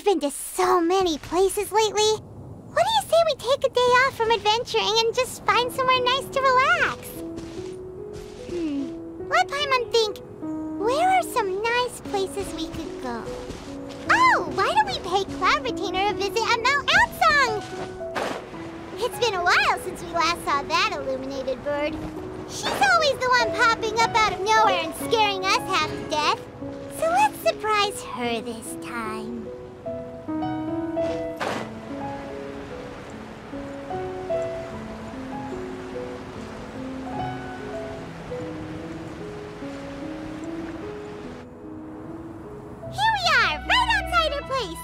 been to so many places lately. What do you say we take a day off from adventuring and just find somewhere nice to relax? Let Paimon think. Where are some nice places we could go? Oh, why don't we pay Cloud Retainer a visit at Mount Outsong? It's been a while since we last saw that illuminated bird. She's always the one popping up out of nowhere and scaring us half to death. So let's surprise her this time. Here we are, right outside her place.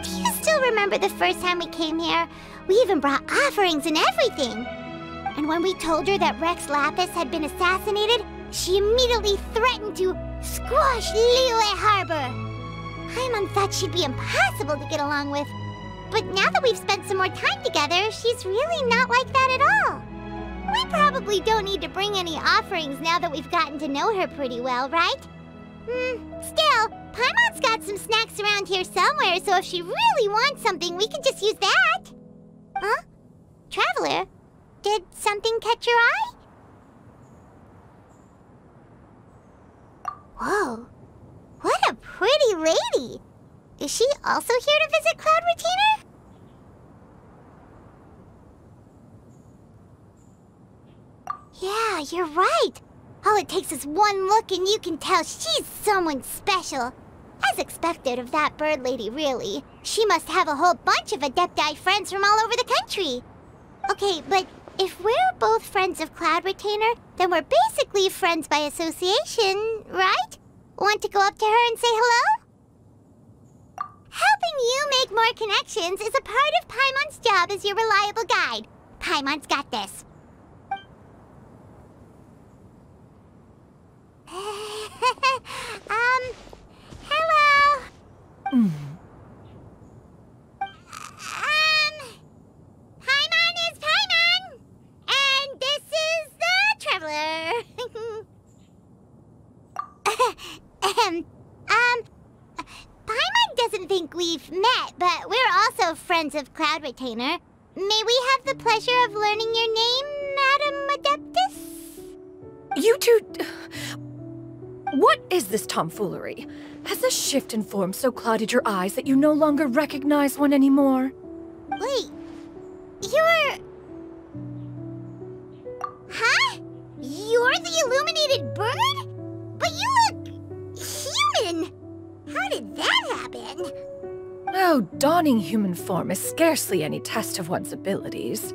Do you still remember the first time we came here? We even brought offerings and everything. And when we told her that Rex Lapis had been assassinated, she immediately threatened to squash Liyue Harbor. Paimon thought she'd be impossible to get along with. But now that we've spent some more time together, she's really not like that at all. We probably don't need to bring any offerings now that we've gotten to know her pretty well, right? Still, Paimon's got some snacks around here somewhere, so if she really wants something, we can just use that. Huh? Traveler? Did something catch your eye? Whoa. What a pretty lady! Is she also here to visit Cloud Retainer? Yeah, you're right. All it takes is one look and you can tell she's someone special. As expected of that bird lady, really. She must have a whole bunch of Adepti friends from all over the country. Okay, but if we're both friends of Cloud Retainer, then we're basically friends by association, right? Want to go up to her and say hello? Helping you make more connections is a part of Paimon's job as your reliable guide. Paimon's got this. Hello? Paimon is Paimon! And this is the Traveler. Paimon doesn't think we've met, but we're also friends of Cloud Retainer. May we have the pleasure of learning your name, Madam Adeptus? You two... What is this tomfoolery? Has this shift in form so clouded your eyes that you no longer recognize one anymore? Wait, you're... Huh? You're the illuminated bird? But you look... human! How did that happen? Oh, donning human form is scarcely any test of one's abilities.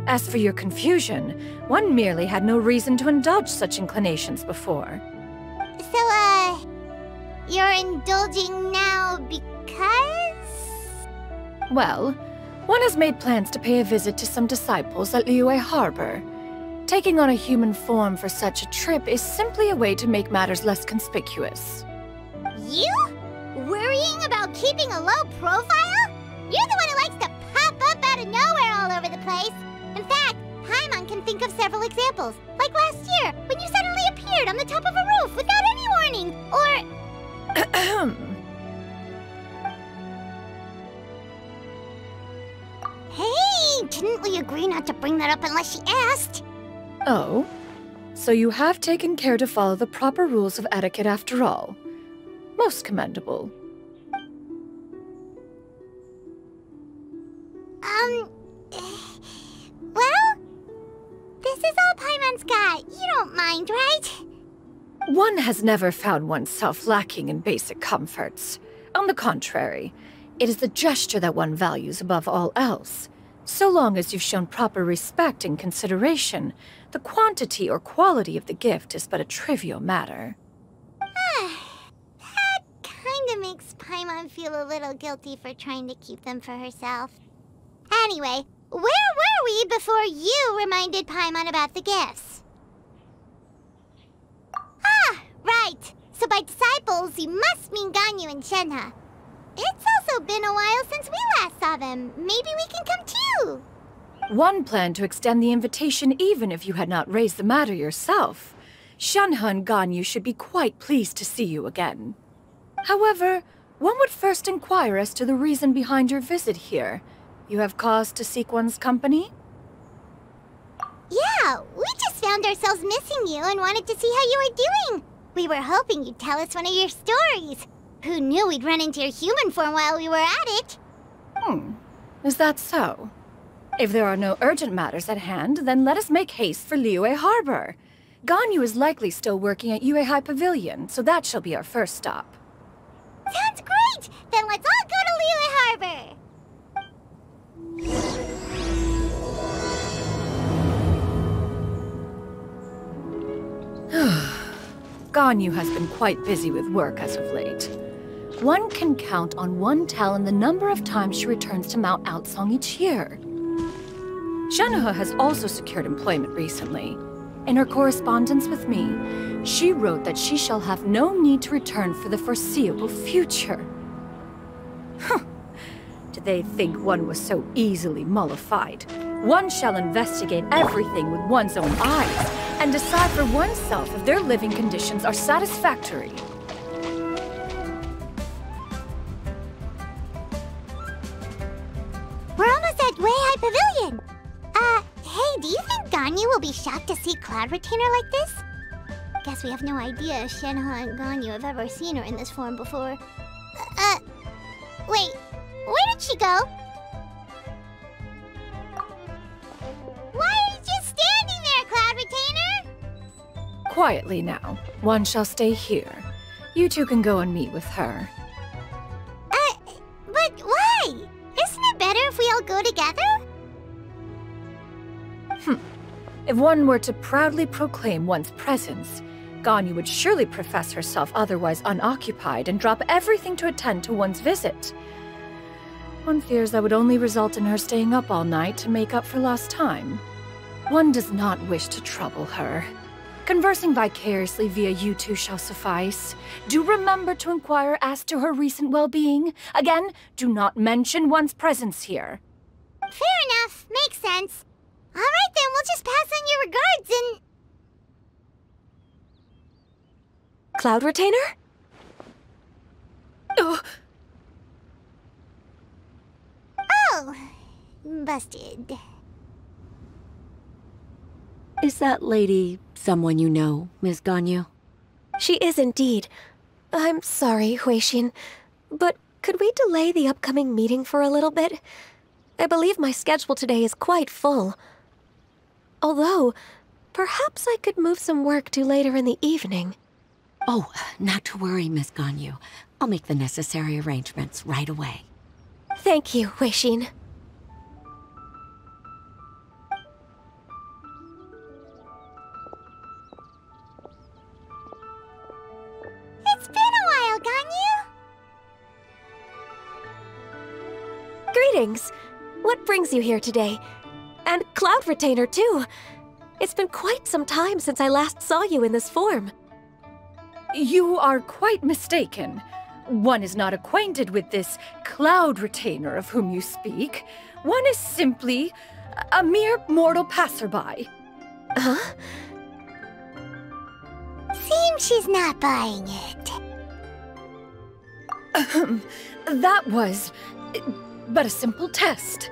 As for your confusion, one merely had no reason to indulge such inclinations before. So, you're indulging now because? Well, one has made plans to pay a visit to some disciples at Liyue Harbor. Taking on a human form for such a trip is simply a way to make matters less conspicuous. You? Worrying about keeping a low profile? You're the one who likes to pop up out of nowhere all over the place. In fact, Paimon can think of several examples. Like last year, when you suddenly appeared on the top of a roof without any warning, or... Hey, didn't we agree not to bring that up unless she asked? Oh? So you have taken care to follow the proper rules of etiquette after all. Most commendable. Well, this is all Paimon's got. You don't mind, right? One has never found oneself lacking in basic comforts. On the contrary, it is the gesture that one values above all else. So long as you've shown proper respect and consideration, the quantity or quality of the gift is but a trivial matter. That kinda makes Paimon feel a little guilty for trying to keep them for herself. Anyway, where were we before you reminded Paimon about the gifts? Ah, right. So by disciples, you must mean Ganyu and Shenhe. It's also been a while since we last saw them. Maybe we can come too. One planned to extend the invitation even if you had not raised the matter yourself. Shenhe and Ganyu should be quite pleased to see you again. However, one would first inquire as to the reason behind your visit here. You have cause to seek one's company? Yeah, we just found ourselves missing you and wanted to see how you were doing. We were hoping you'd tell us one of your stories. Who knew we'd run into your human form while we were at it? Is that so? If there are no urgent matters at hand, then let us make haste for Liyue Harbor. Ganyu is likely still working at Yue High Pavilion, so that shall be our first stop. Sounds great! Then let's all go to Liyue Harbor! Ganyu has been quite busy with work as of late. One can count on one talon the number of times she returns to Mount Outsong each year. Shenhe has also secured employment recently. In her correspondence with me, she wrote that she shall have no need to return for the foreseeable future. Did they think one was so easily mollified? One shall investigate everything with one's own eyes and decide for oneself if their living conditions are satisfactory. We're almost at Yue High Pavilion! Hey, do you think Ganyu will be shocked to see Cloud Retainer like this? Guess we have no idea if Shenhe and Ganyu have ever seen her in this form before. Wait, where did she go? Why are you just standing there, Cloud Retainer? Quietly now. One shall stay here. You two can go and meet with her. But why? Isn't it better if we all go together? If one were to proudly proclaim one's presence, Ganyu would surely profess herself otherwise unoccupied and drop everything to attend to one's visit. One fears that would only result in her staying up all night to make up for lost time. One does not wish to trouble her. Conversing vicariously via you two shall suffice. Do remember to inquire as to her recent well-being. Again, do not mention one's presence here. Fair enough. Makes sense. All right, then, we'll just pass on your regards and... Cloud Retainer? Oh, busted. Is that lady someone you know, Ms. Ganyu? She is indeed. I'm sorry, Huixin, but could we delay the upcoming meeting for a little bit? I believe my schedule today is quite full. Although, perhaps I could move some work to later in the evening. Oh, not to worry, Ms. Ganyu. I'll make the necessary arrangements right away. Thank you, Huixin. It's been a while, Ganyu. Greetings. What brings you here today? And Cloud Retainer, too. It's been quite some time since I last saw you in this form. You are quite mistaken. One is not acquainted with this Cloud Retainer of whom you speak. One is simply a mere mortal passerby. Huh? Seems she's not buying it. That was but a simple test.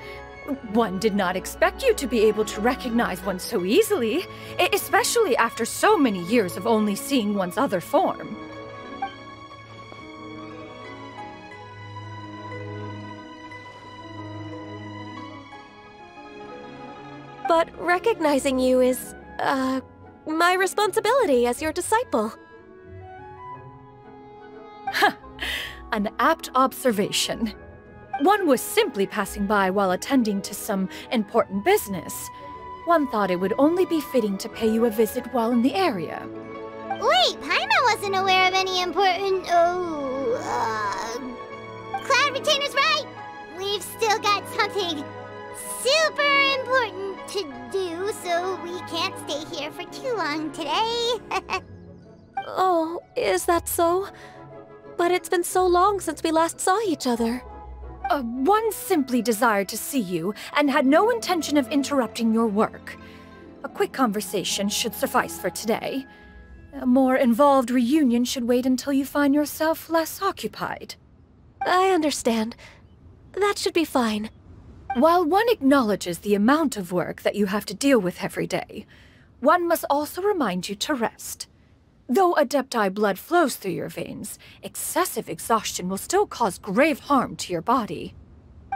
One did not expect you to be able to recognize one so easily, especially after so many years of only seeing one's other form. But recognizing you is, my responsibility as your disciple. An apt observation. One was simply passing by while attending to some important business. One thought it would only be fitting to pay you a visit while in the area. Wait, Paimon wasn't aware of any important... Cloud Retainer's right! We've still got something super important to do, so we can't stay here for too long today. Oh, is that so? But it's been so long since we last saw each other. One simply desired to see you and had no intention of interrupting your work. A quick conversation should suffice for today. A more involved reunion should wait until you find yourself less occupied. I understand. That should be fine. While one acknowledges the amount of work that you have to deal with every day, one must also remind you to rest. Though Adepti blood flows through your veins, excessive exhaustion will still cause grave harm to your body.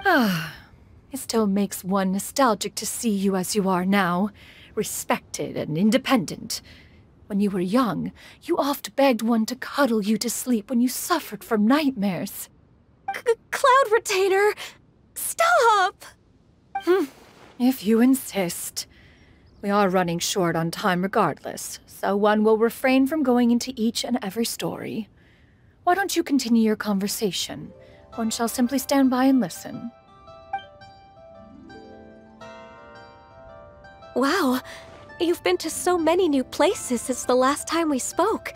It still makes one nostalgic to see you as you are now, respected and independent. When you were young, you oft begged one to cuddle you to sleep when you suffered from nightmares. Cloud Retainer! Stop! If you insist. We are running short on time regardless, so one will refrain from going into each and every story. Why don't you continue your conversation? One shall simply stand by and listen. Wow, you've been to so many new places since the last time we spoke.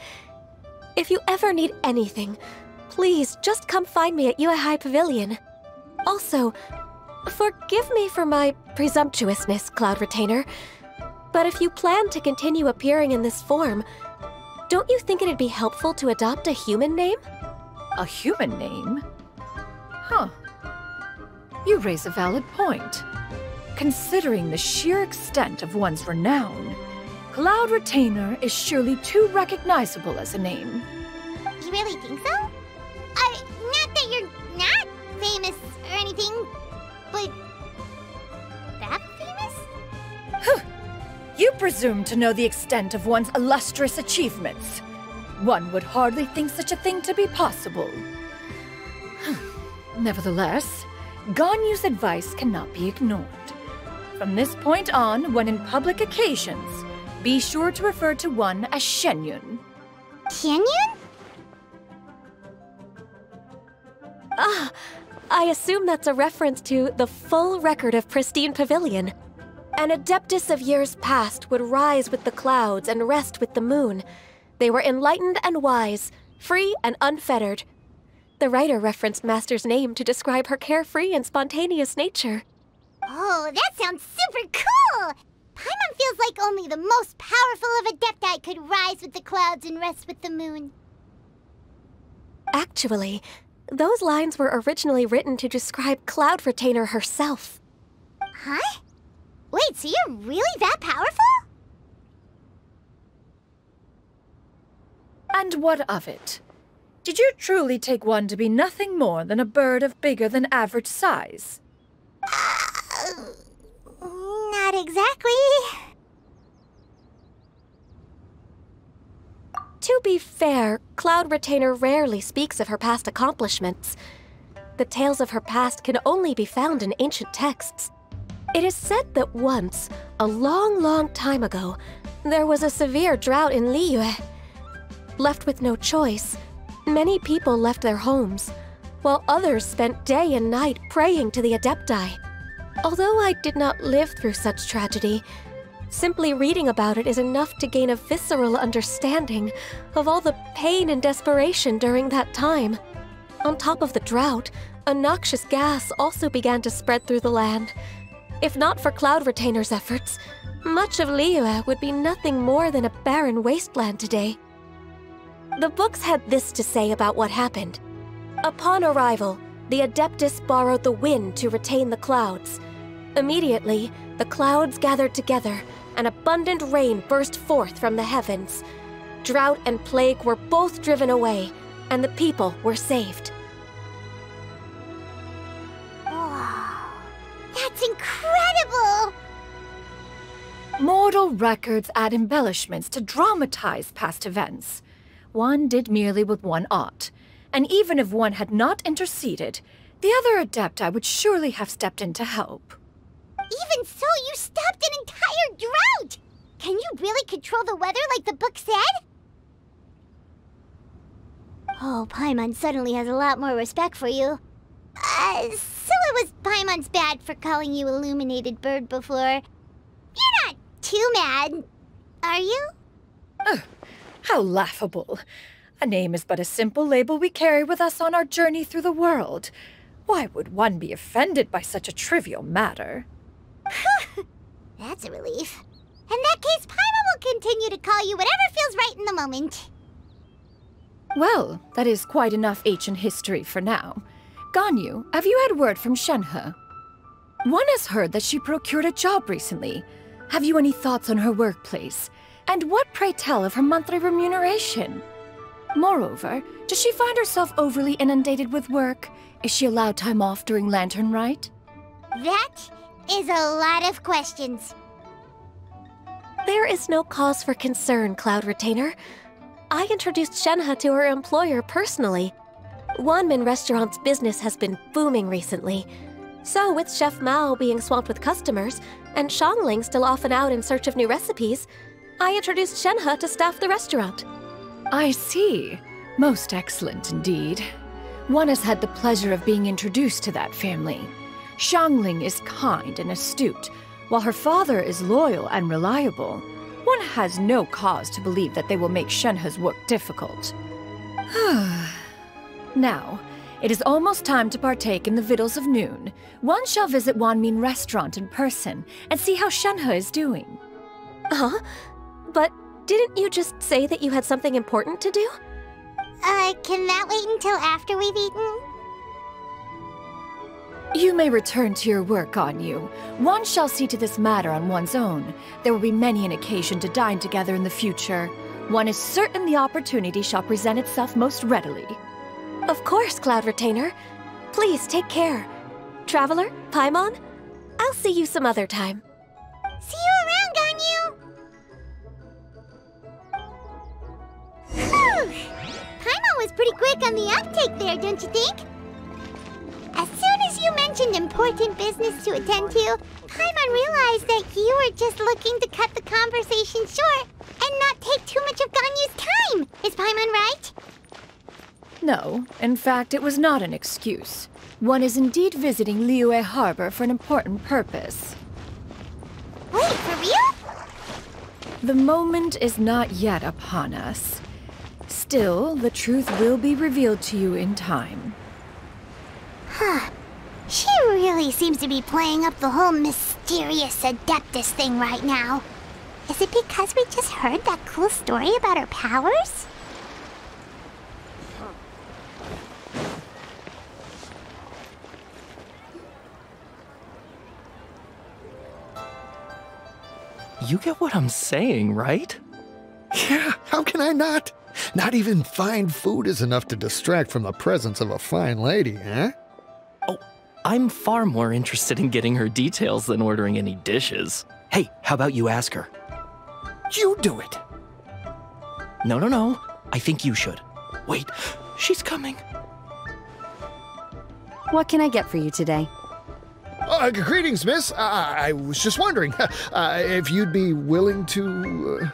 If you ever need anything, please just come find me at Uehai Pavilion. Also, forgive me for my presumptuousness, Cloud Retainer, but if you plan to continue appearing in this form, don't you think it'd be helpful to adopt a human name? A human name? Huh. You raise a valid point. Considering the sheer extent of one's renown, Cloud Retainer is surely too recognizable as a name. You really think so? Not that you're not famous or anything, but that famous? You presume to know the extent of one's illustrious achievements. One would hardly think such a thing to be possible. Nevertheless, Ganyu's advice cannot be ignored. From this point on, when in public occasions, be sure to refer to one as Shenyun. Shenyun? I assume that's a reference to the full record of Pristine Pavilion. An adeptus of years past would rise with the clouds and rest with the moon. They were enlightened and wise, free and unfettered. The writer referenced Master's name to describe her carefree and spontaneous nature. Oh, that sounds super cool! Paimon feels like only the most powerful of Adepti could rise with the clouds and rest with the moon. Actually, those lines were originally written to describe Cloud Retainer herself. Huh? Wait, so you're really that powerful? And what of it? Did you truly take one to be nothing more than a bird of bigger than average size? Not exactly. To be fair, Cloud Retainer rarely speaks of her past accomplishments. The tales of her past can only be found in ancient texts. It is said that once, a long time ago, there was a severe drought in Liyue. Left with no choice, many people left their homes, while others spent day and night praying to the Adepti. Although I did not live through such tragedy, simply reading about it is enough to gain a visceral understanding of all the pain and desperation during that time. On top of the drought, a noxious gas also began to spread through the land. If not for Cloud Retainer's efforts, much of Liyue would be nothing more than a barren wasteland today. The books had this to say about what happened. Upon arrival, the Adeptus borrowed the wind to retain the clouds. Immediately, the clouds gathered together, and abundant rain burst forth from the heavens. Drought and plague were both driven away, and the people were saved. Wow, that's incredible! Mortal records add embellishments to dramatize past events. One did merely what one ought, and even if one had not interceded, the other Adepti would surely have stepped in to help. Even so, you stopped an entire drought! Can you really control the weather like the book said? Oh, Paimon suddenly has a lot more respect for you. So it was Paimon's bad for calling you Illuminated Bird before. You're not too mad, are you? How laughable. A name is but a simple label we carry with us on our journey through the world. Why would one be offended by such a trivial matter? That's a relief. In that case, Paimon will continue to call you whatever feels right in the moment. Well, that is quite enough ancient history for now. Ganyu, have you had word from Shenhe? One has heard that she procured a job recently. Have you any thoughts on her workplace? And what, pray tell, of her monthly remuneration? Moreover, does she find herself overly inundated with work? Is she allowed time off during Lantern Rite? That is a lot of questions. There is no cause for concern, Cloud Retainer. I introduced Shenhe to her employer personally. Wanmin Restaurant's business has been booming recently. So, with Chef Mao being swamped with customers, and Xiangling still off and out in search of new recipes, I introduced Shenhe to staff the restaurant. I see. Most excellent indeed. One has had the pleasure of being introduced to that family. Xiangling is kind and astute, while her father is loyal and reliable. One has no cause to believe that they will make Shenhe's work difficult. Now, it is almost time to partake in the victuals of noon. One shall visit Wanmin Restaurant in person and see how Shenhe is doing. Huh? But didn't you just say that you had something important to do? Can that wait until after we've eaten? You may return to your work, Ganyu. One shall see to this matter on one's own. There will be many an occasion to dine together in the future. One is certain the opportunity shall present itself most readily. Of course, Cloud Retainer. Please take care. Traveler, Paimon, I'll see you some other time. See you around, Ganyu! Whew! Paimon was pretty quick on the uptake there, don't you think? As soon as you mentioned important business to attend to, Paimon realized that you were just looking to cut the conversation short and not take too much of Ganyu's time. Is Paimon right? No, in fact, it was not an excuse. One is indeed visiting Liyue Harbor for an important purpose. Wait, for real? The moment is not yet upon us. Still, the truth will be revealed to you in time. Huh. She really seems to be playing up the whole mysterious Adeptus thing right now. Is it because we just heard that cool story about her powers? You get what I'm saying, right? Yeah, how can I not? Not even fine food is enough to distract from the presence of a fine lady, eh? Oh, I'm far more interested in getting her details than ordering any dishes. Hey, how about you ask her? You do it! No. I think you should. Wait, she's coming. What can I get for you today? Greetings, miss. I was just wondering if you'd be willing to...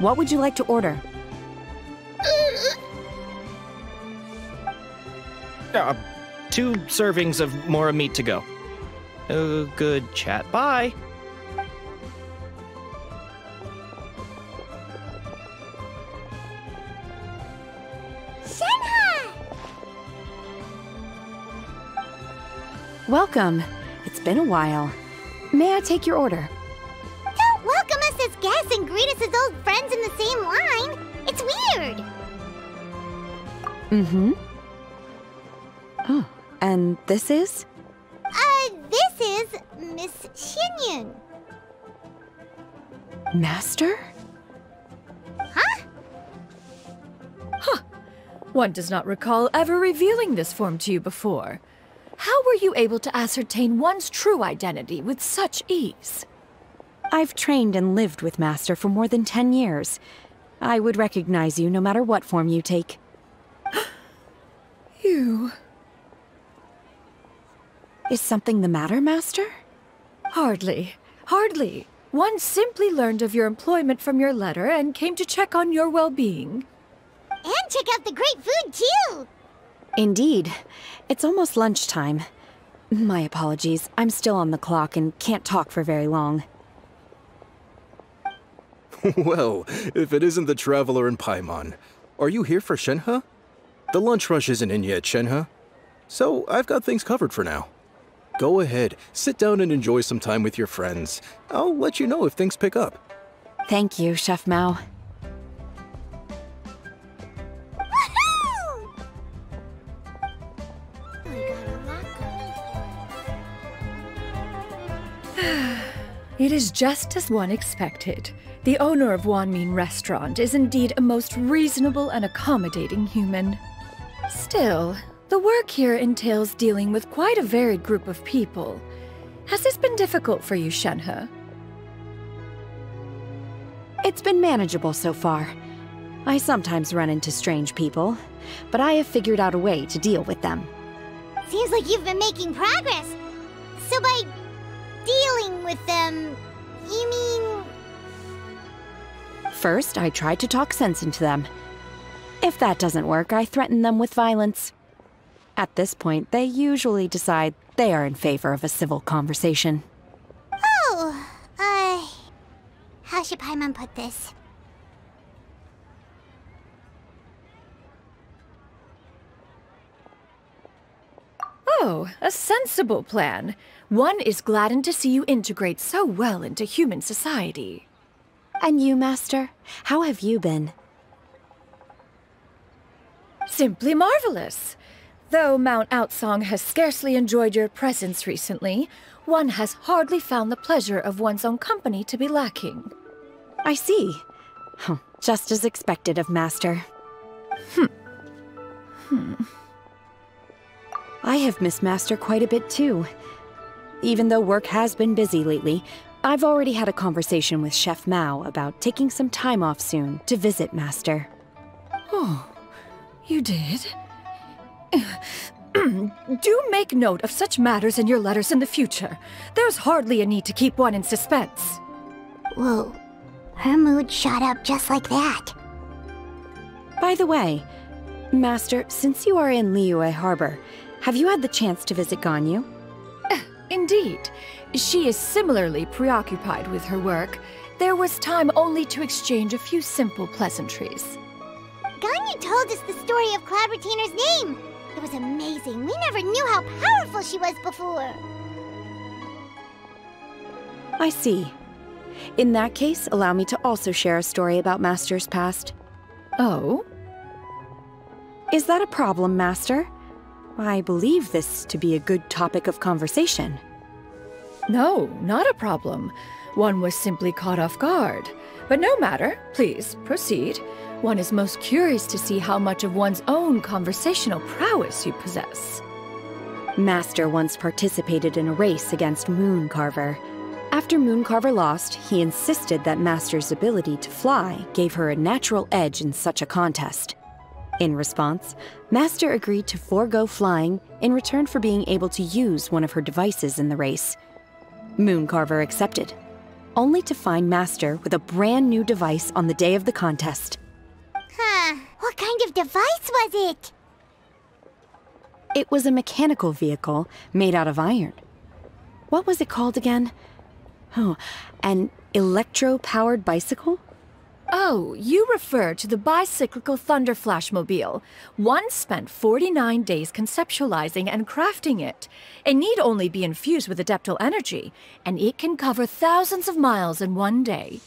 What would you like to order? 2 servings of more meat to go. Good chat. Bye. Shenhe! Welcome. It's been a while. May I take your order? Don't welcome us as guests and greet us as old friends in the same line. It's weird. Mm-hmm. Oh, and this is? This is Miss Xinyun. Master? Huh? Huh. One does not recall ever revealing this form to you before. How were you able to ascertain one's true identity with such ease? I've trained and lived with Master for more than 10 years. I would recognize you no matter what form you take. You... Is something the matter, Master? Hardly. One simply learned of your employment from your letter and came to check on your well-being. And check out the great food, too! Indeed. It's almost lunchtime. My apologies. I'm still on the clock and can't talk for very long. Well, if it isn't the Traveler and Paimon. Are you here for Shenhe? The lunch rush isn't in yet, Shenhe. So, I've got things covered for now. Go ahead, sit down and enjoy some time with your friends. I'll let you know if things pick up. Thank you, Chef Mao. It is just as one expected. The owner of Wanmin Restaurant is indeed a most reasonable and accommodating human. Still, the work here entails dealing with quite a varied group of people. Has this been difficult for you, Shenhe? It's been manageable so far. I sometimes run into strange people, but I have figured out a way to deal with them. Seems like you've been making progress. So by dealing with them, you mean... First, I try to talk sense into them. If that doesn't work, I threaten them with violence. At this point, they usually decide they are in favor of a civil conversation. Oh, how should Paimon put this? Oh, a sensible plan. One is gladdened to see you integrate so well into human society. And you, Master? How have you been? Simply marvelous. Though Mount Outsong has scarcely enjoyed your presence recently, one has hardly found the pleasure of one's own company to be lacking. I see. Just as expected of Master. I have missed Master quite a bit too. Even though work has been busy lately, I've already had a conversation with Chef Mao about taking some time off soon to visit Master. Oh, you did? Do make note of such matters in your letters in the future. There's hardly a need to keep one in suspense. Whoa, her mood shot up just like that. By the way, Master, since you are in Liyue Harbor, have you had the chance to visit Ganyu? Indeed. She is similarly preoccupied with her work. There was time only to exchange a few simple pleasantries. Ganyu told us the story of Cloud Retainer's name. It was amazing. We never knew how powerful she was before. I see. In that case, allow me to also share a story about Master's past. Oh? Is that a problem, Master? I believe this to be a good topic of conversation. No, not a problem. One was simply caught off guard. But no matter. Please, proceed. One is most curious to see how much of one's own conversational prowess you possess. Master once participated in a race against Mooncarver. After Mooncarver lost, he insisted that Master's ability to fly gave her a natural edge in such a contest. In response, Master agreed to forego flying in return for being able to use one of her devices in the race. Mooncarver accepted, only to find Master with a brand new device on the day of the contest. What kind of device was it? It was a mechanical vehicle made out of iron. What was it called again? Oh, an electro-powered bicycle? Oh, you refer to the bicyclical Thunder Flashmobile. One spent 49 days conceptualizing and crafting it. It need only be infused with adeptal energy, and it can cover thousands of miles in one day.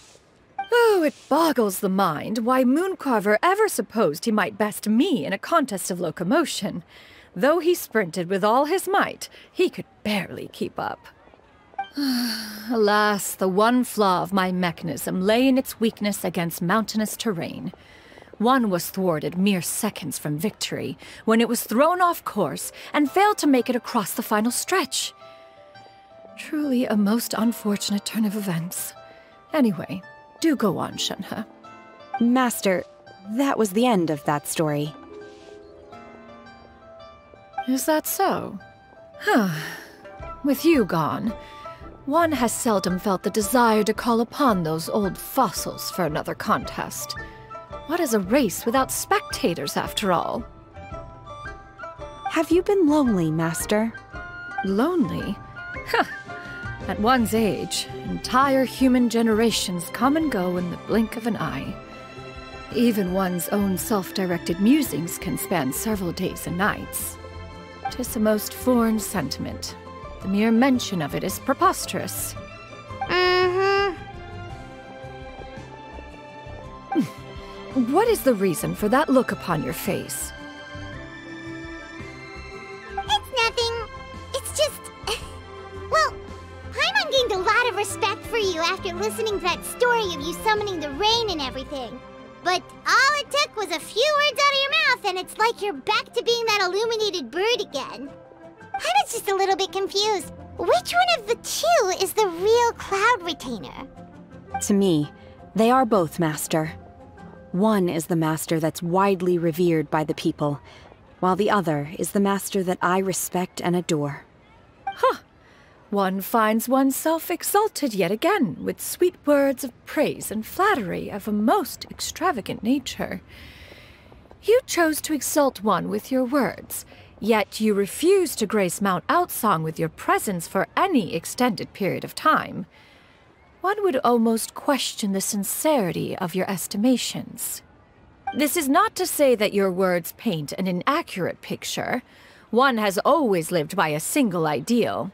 Oh, it boggles the mind why Mooncarver ever supposed he might best me in a contest of locomotion. Though he sprinted with all his might, he could barely keep up. Alas, the one flaw of my mechanism lay in its weakness against mountainous terrain. One was thwarted mere seconds from victory, when it was thrown off course and failed to make it across the final stretch. Truly a most unfortunate turn of events. Anyway, do go on, Shenhe. Master, that was the end of that story. Is that so? With you gone, one has seldom felt the desire to call upon those old fossils for another contest. What is a race without spectators, after all? Have you been lonely, Master? Lonely? At one's age, entire human generations come and go in the blink of an eye. Even one's own self-directed musings can span several days and nights. 'Tis a most foreign sentiment. The mere mention of it is preposterous. What is the reason for that look upon your face? It's nothing. It's just... well, Paimon gained a lot respect for you after listening to that story of you summoning the rain and everything. But all it took was a few words out of your mouth and it's like you're back to being that illuminated bird again. I was just a little bit confused. Which one of the two is the real cloud retainer? To me, they are both, Master. One is the master that's widely revered by the people, while the other is the master that I respect and adore. Huh. One finds oneself exalted yet again with sweet words of praise and flattery of a most extravagant nature. You chose to exalt one with your words, yet you refuse to grace Mount Outsong with your presence for any extended period of time. One would almost question the sincerity of your estimations. This is not to say that your words paint an inaccurate picture. One has always lived by a single ideal.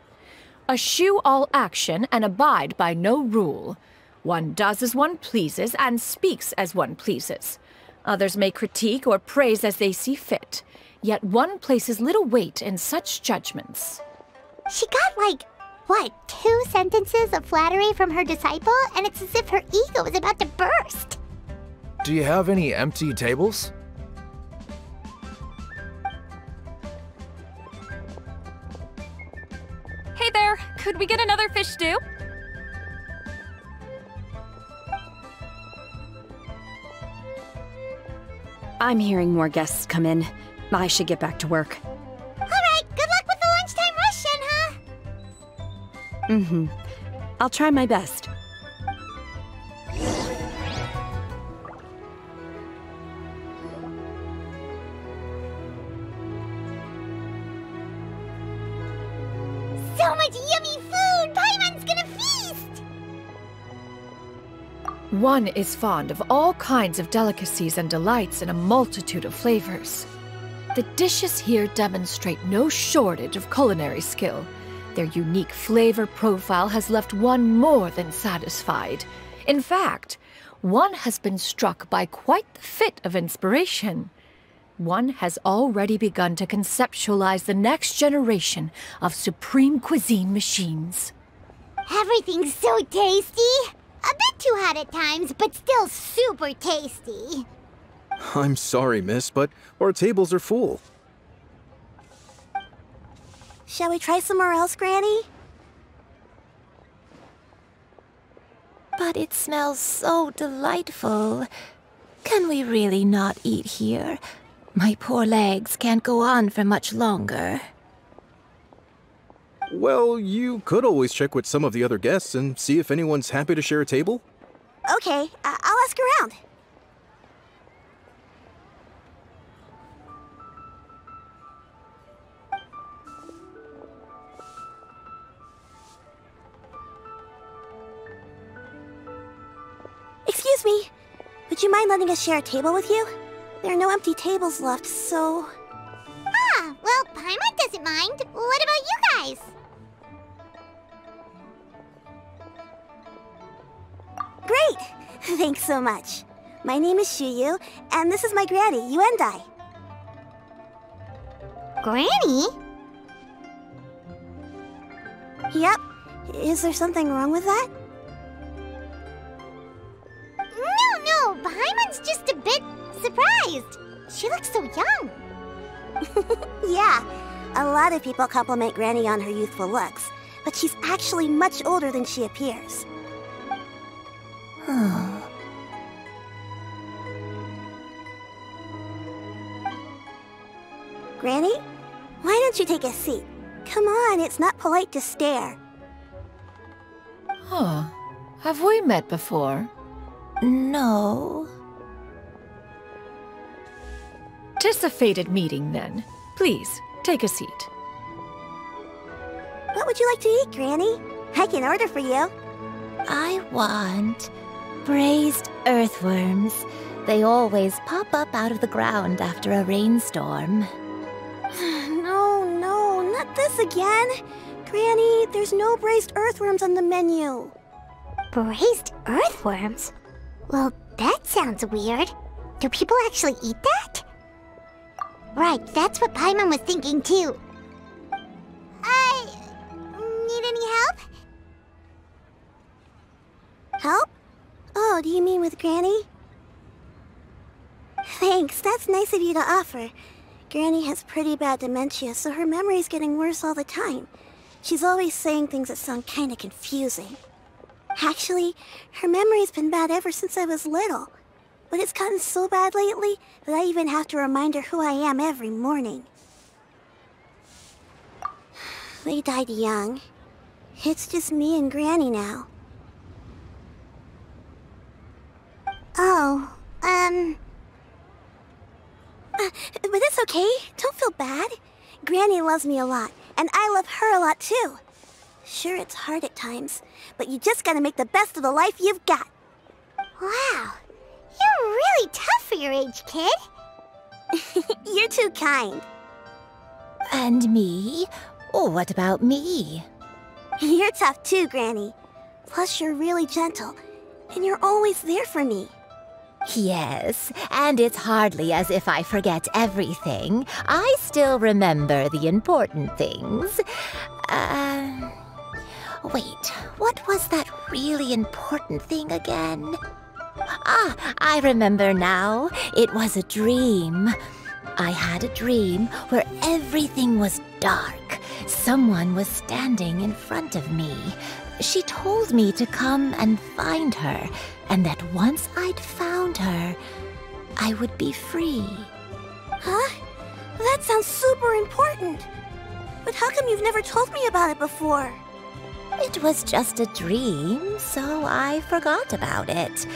Eschew all action and abide by no rule. One does as one pleases and speaks as one pleases. Others may critique or praise as they see fit, yet one places little weight in such judgments. She got like, what, 2 sentences of flattery from her disciple, and it's as if her ego is about to burst. Do you have any empty tables? Hey there, could we get another fish stew? I'm hearing more guests come in. I should get back to work. Alright, good luck with the lunchtime rush, Shenhe. I'll try my best. So much yummy food! Paimon's gonna feast! One is fond of all kinds of delicacies and delights in a multitude of flavors. The dishes here demonstrate no shortage of culinary skill. Their unique flavor profile has left one more than satisfied. In fact, one has been struck by quite the fit of inspiration. One has already begun to conceptualize the next generation of supreme cuisine machines. Everything's so tasty! A bit too hot at times, but still super tasty. I'm sorry, miss, but our tables are full. Shall we try somewhere else, Granny? But it smells so delightful. Can we really not eat here? My poor legs can't go on for much longer. Well, you could always check with some of the other guests and see if anyone's happy to share a table. Okay, I'll ask around. Excuse me, would you mind letting us share a table with you? There are no empty tables left, so... Ah, well, Paimon doesn't mind. What about you guys? Great! Thanks so much. My name is Shuyu, and this is my granny, Yuendai. Granny? Yep. Is there something wrong with that? No, Paimon's just a bit surprised. She looks so young. Yeah, a lot of people compliment Granny on her youthful looks, but she's actually much older than she appears. Granny, why don't you take a seat? Come on, it's not polite to stare. Huh. Have we met before? No. 'Tis a fated meeting, then. Please, take a seat. What would you like to eat, Granny? I can order for you. I want braised earthworms. They always pop up out of the ground after a rainstorm. No, not this again. Granny, there's no braised earthworms on the menu. Braised earthworms? Well, that sounds weird. Do people actually eat that? Right, that's what Paimon was thinking too. Need any help? Help? Oh, do you mean with Granny? Thanks, that's nice of you to offer. Granny has pretty bad dementia, so her memory's getting worse all the time. She's always saying things that sound kinda confusing. Actually, her memory's been bad ever since I was little. But it's gotten so bad lately that I even have to remind her who I am every morning. They died young. It's just me and Granny now. Oh, but it's okay. Don't feel bad. Granny loves me a lot, and I love her a lot too. Sure, it's hard at times, but you just gotta make the best of the life you've got. Wow, you're really tough for your age, kid. You're too kind. And me? Oh, what about me? You're tough too, Granny. Plus, you're really gentle, and you're always there for me. Yes, and it's hardly as if I forget everything. I still remember the important things. Wait, what was that really important thing again? Ah, I remember now. It was a dream. I had a dream where everything was dark. Someone was standing in front of me. She told me to come and find her, and that once I'd found her, I would be free. Huh? That sounds super important. But how come you've never told me about it before? It was just a dream, so I forgot about it.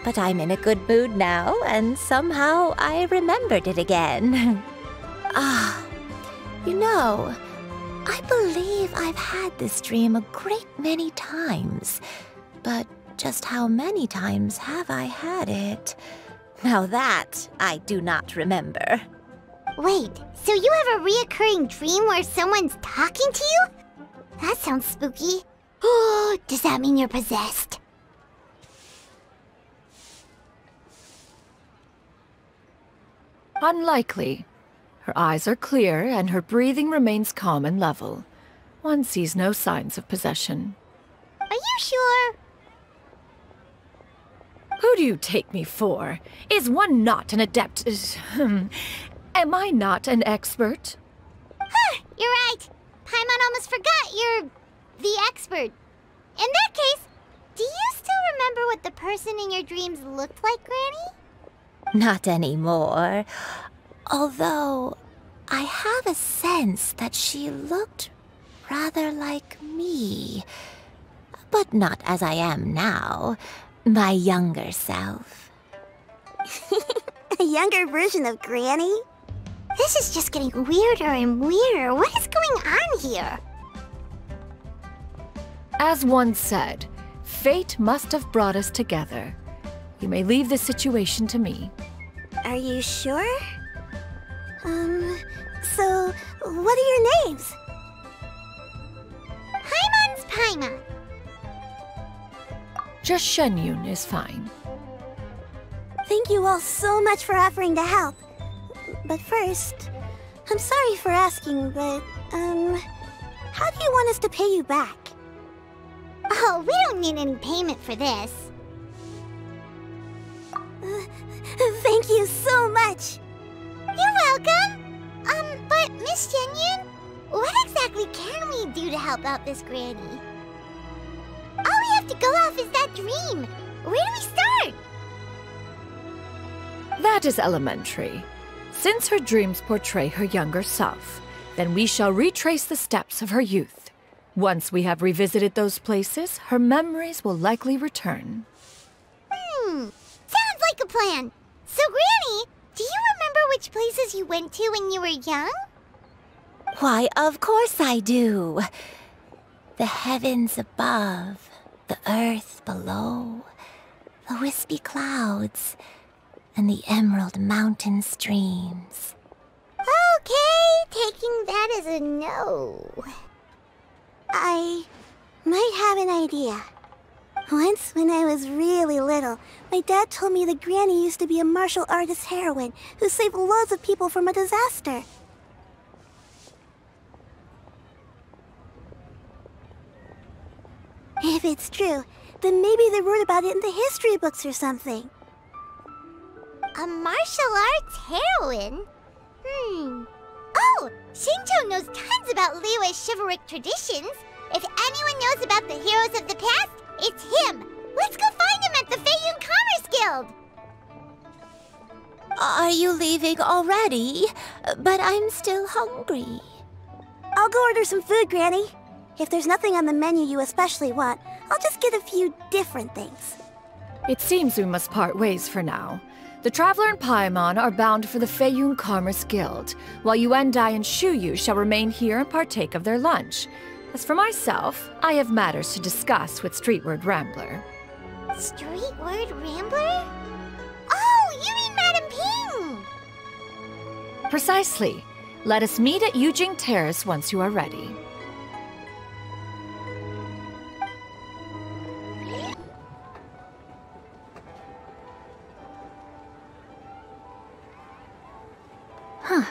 But I'm in a good mood now, and somehow I remembered it again. You know, I believe I've had this dream a great many times. But just how many times have I had it? Now that I do not remember. Wait, so you have a reoccurring dream where someone's talking to you? That sounds spooky. Oh, does that mean you're possessed? Unlikely. Her eyes are clear and her breathing remains calm and level. One sees no signs of possession. Are you sure? Who do you take me for? Is one not an adept? Am I not an expert? Huh, you're right. Paimon almost forgot you're the expert. In that case, do you still remember what the person in your dreams looked like, Granny? Not anymore. Although, I have a sense that she looked rather like me. But not as I am now. My younger self. A younger version of Granny? This is just getting weirder and weirder. What is going on here? As one said, fate must have brought us together. You may leave the situation to me. Are you sure? So, what are your names? Paimon's Paimon. Just Shenyun is fine. Thank you all so much for offering to help. But first, I'm sorry for asking, but, how do you want us to pay you back? Oh, we don't need any payment for this. Thank you so much. You're welcome. But Miss Shenyun, what exactly can we do to help out this Granny? All we have to go off is that dream. Where do we start? That is elementary. Since her dreams portray her younger self, then we shall retrace the steps of her youth. Once we have revisited those places, her memories will likely return. Sounds like a plan. So, Granny, do you remember which places you went to when you were young? Why, of course I do. The heavens above, the earth below, the wispy clouds, and the emerald mountain streams. Okay, taking that as a no. I might have an idea. Once, when I was really little, my dad told me that Granny used to be a martial artist heroine who saved loads of people from a disaster. If it's true, Then maybe they wrote about it in the history books or something. A martial arts heroine? Oh, Shincho knows tons about Liyue's chivalric traditions. If anyone knows about the heroes of the past, it's him. Let's go find him at the Feiyun Commerce Guild. Are you leaving already? But I'm still hungry. I'll go order some food, Granny. If there's nothing on the menu you especially want, I'll just get a few different things. It seems we must part ways for now. The Traveler and Paimon are bound for the Feiyun Commerce Guild, while Yuendai and Shuyu shall remain here and partake of their lunch. As for myself, I have matters to discuss with Streetward Rambler. Streetward Rambler? Oh, you mean Madame Ping! Precisely. Let us meet at Yujing Terrace once you are ready. Huh.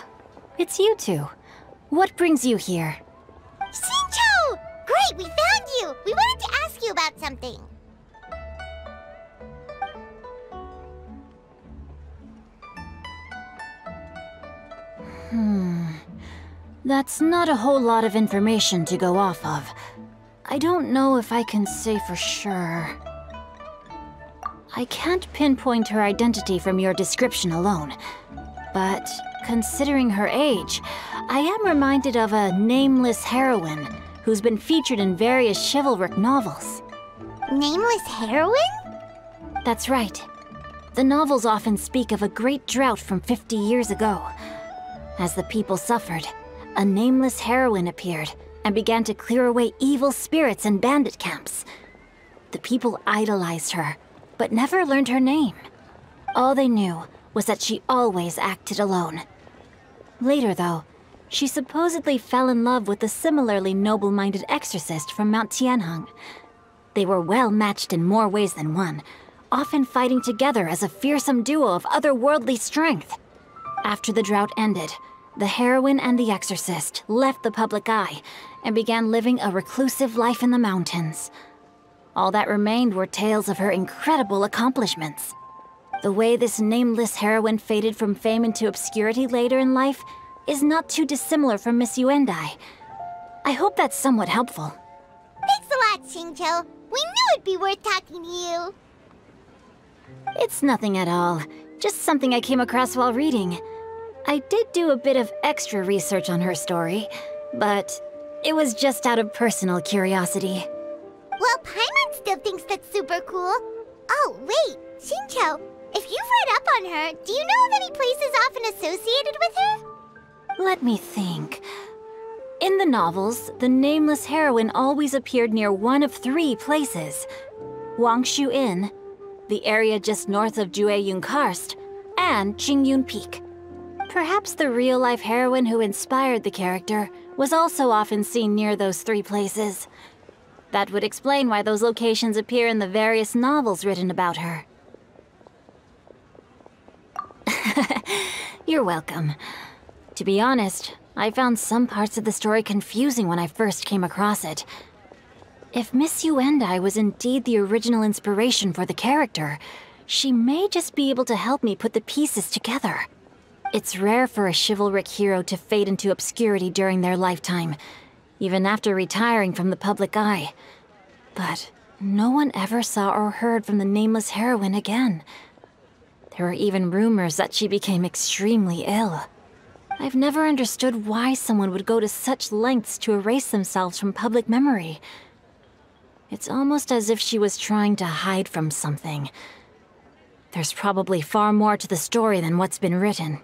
It's you two. What brings you here? Shincho! Great, we found you! We wanted to ask you about something. That's not a whole lot of information to go off of. I don't know if I can say for sure. I can't pinpoint her identity from your description alone, but considering her age, I am reminded of a nameless heroine who's been featured in various chivalric novels. Nameless heroine? That's right. The novels often speak of a great drought from 50 years ago. As the people suffered, a nameless heroine appeared and began to clear away evil spirits and bandit camps. The people idolized her, but never learned her name. All they knew was that she always acted alone. Later, though, she supposedly fell in love with a similarly noble-minded exorcist from Mount Tianheng. They were well matched in more ways than one, often fighting together as a fearsome duo of otherworldly strength. After the drought ended, the heroine and the exorcist left the public eye and began living a reclusive life in the mountains. All that remained were tales of her incredible accomplishments. The way this nameless heroine faded from fame into obscurity later in life is not too dissimilar from Miss Yuendai. I hope that's somewhat helpful. Thanks a lot, Shincho. We knew it'd be worth talking to you. It's nothing at all. Just something I came across while reading. I did do a bit of extra research on her story, but it was just out of personal curiosity. Well, Paimon still thinks that's super cool. Oh, wait, Shincho, if you've read up on her, do you know of any places often associated with her? Let me think. In the novels, the nameless heroine always appeared near one of 3 places. Wangshu Inn, the area just north of Jueyun Karst, and Qingyun Peak. Perhaps the real-life heroine who inspired the character was also often seen near those 3 places. That would explain why those locations appear in the various novels written about her. You're welcome. To be honest, I found some parts of the story confusing when I first came across it. If Miss Yuendai was indeed the original inspiration for the character, she may just be able to help me put the pieces together. It's rare for a chivalric hero to fade into obscurity during their lifetime, even after retiring from the public eye. But no one ever saw or heard from the nameless heroine again. There were even rumors that she became extremely ill. I've never understood why someone would go to such lengths to erase themselves from public memory. It's almost as if she was trying to hide from something. There's probably far more to the story than what's been written.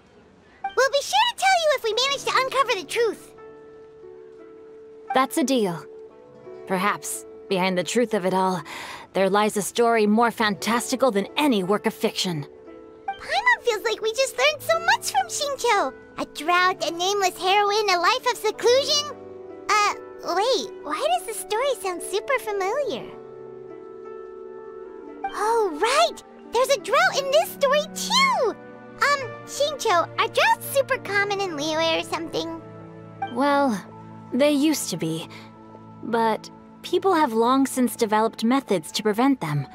We'll be sure to tell you if we manage to uncover the truth. That's a deal. Perhaps, behind the truth of it all, there lies a story more fantastical than any work of fiction. Paimon feels like we just learned so much from Shincho. A drought, a nameless heroine, a life of seclusion. Wait, why does the story sound super familiar? Oh, right! There's a drought in this story, too! Shincho, are droughts super common in Liyue or something? Well, they used to be. But people have long since developed methods to prevent them,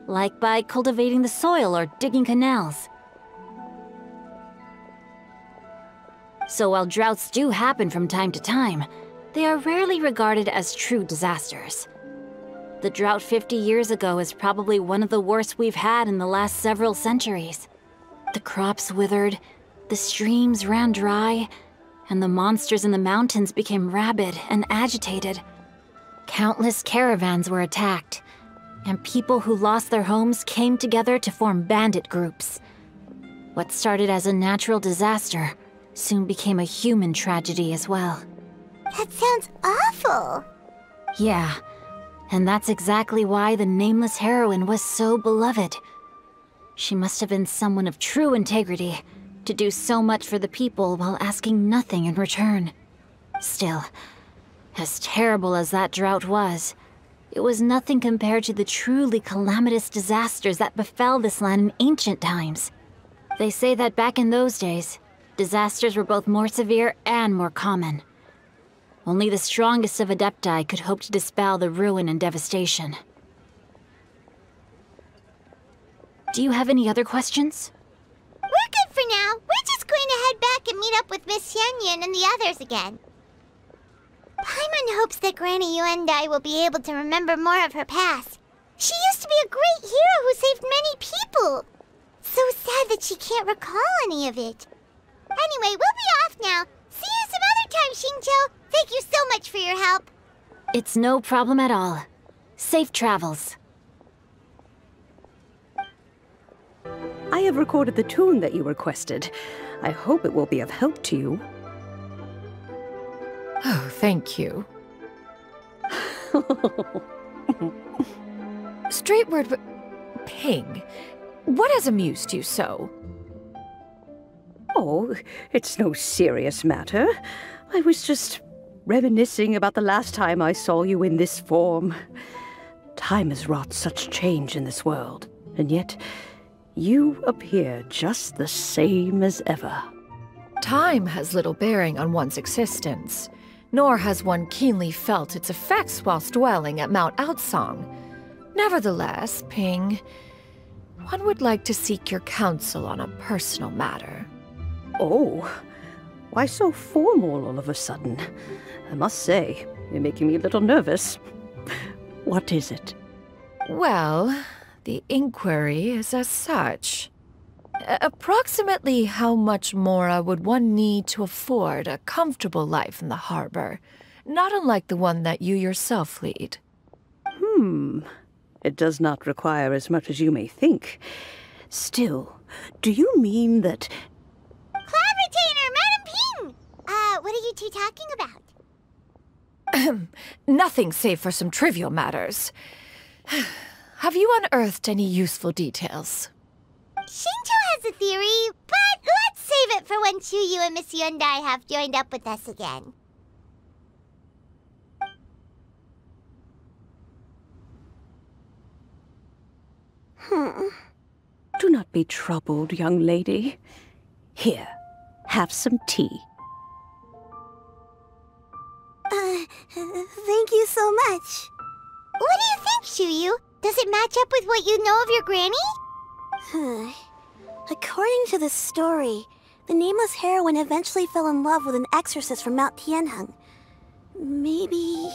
like by cultivating the soil or digging canals. So while droughts do happen from time to time, they are rarely regarded as true disasters. The drought 50 years ago is probably one of the worst we've had in the last several centuries. The crops withered, the streams ran dry, and the monsters in the mountains became rabid and agitated. Countless caravans were attacked, and people who lost their homes came together to form bandit groups. What started as a natural disaster soon became a human tragedy as well. That sounds awful. Yeah, and that's exactly why the nameless heroine was so beloved. She must have been someone of true integrity, to do so much for the people while asking nothing in return. Still, as terrible as that drought was, it was nothing compared to the truly calamitous disasters that befell this land in ancient times. They say that back in those days, disasters were both more severe and more common. Only the strongest of Adepti could hope to dispel the ruin and devastation. Do you have any other questions? We're good for now. We're just going to head back and meet up with Miss Xianyan and the others again. Paimon hopes that Granny Yuendai will be able to remember more of her past. She used to be a great hero who saved many people. So sad that she can't recall any of it. Anyway, we'll be off now. See you some other time, Xingqiu. Thank you so much for your help. It's no problem at all. Safe travels. I have recorded the tune that you requested. I hope it will be of help to you. Oh, thank you. Straight word, but Ping, what has amused you so? Oh, it's no serious matter. I was just reminiscing about the last time I saw you in this form. Time has wrought such change in this world, and yet you appear just the same as ever. Time has little bearing on one's existence, nor has one keenly felt its effects whilst dwelling at Mount Outsong. Nevertheless, Ping, one would like to seek your counsel on a personal matter. Oh, why so formal all of a sudden? I must say, you're making me a little nervous. What is it? Well, the inquiry is as such. Approximately how much more would one need to afford a comfortable life in the harbor, not unlike the one that you yourself lead? It does not require as much as you may think. Still, do you mean that... Club retainer, Madam Ping! What are you two talking about? Nothing save for some trivial matters. Have you unearthed any useful details? Xingqiu has a theory, but let's save it for when Chuyu and Miss Yuendai have joined up with us again. Do not be troubled, young lady. Here, have some tea. Thank you so much. What do you think, Chuyu? Does it match up with what you know of your granny? According to this story, the nameless heroine eventually fell in love with an exorcist from Mount Tianheng. Maybe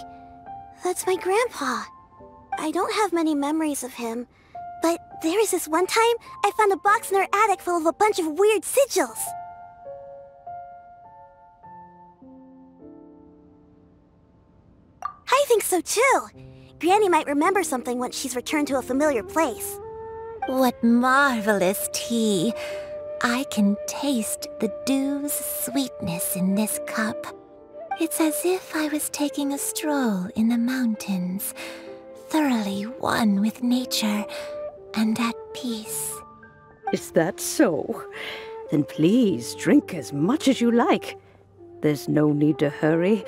that's my grandpa. I don't have many memories of him, but there was this one time I found a box in our attic full of a bunch of weird sigils. I think so too. Granny might remember something once she's returned to a familiar place. What marvelous tea. I can taste the dew's sweetness in this cup. It's as if I was taking a stroll in the mountains, thoroughly one with nature and at peace. Is that so? Then please drink as much as you like. There's no need to hurry.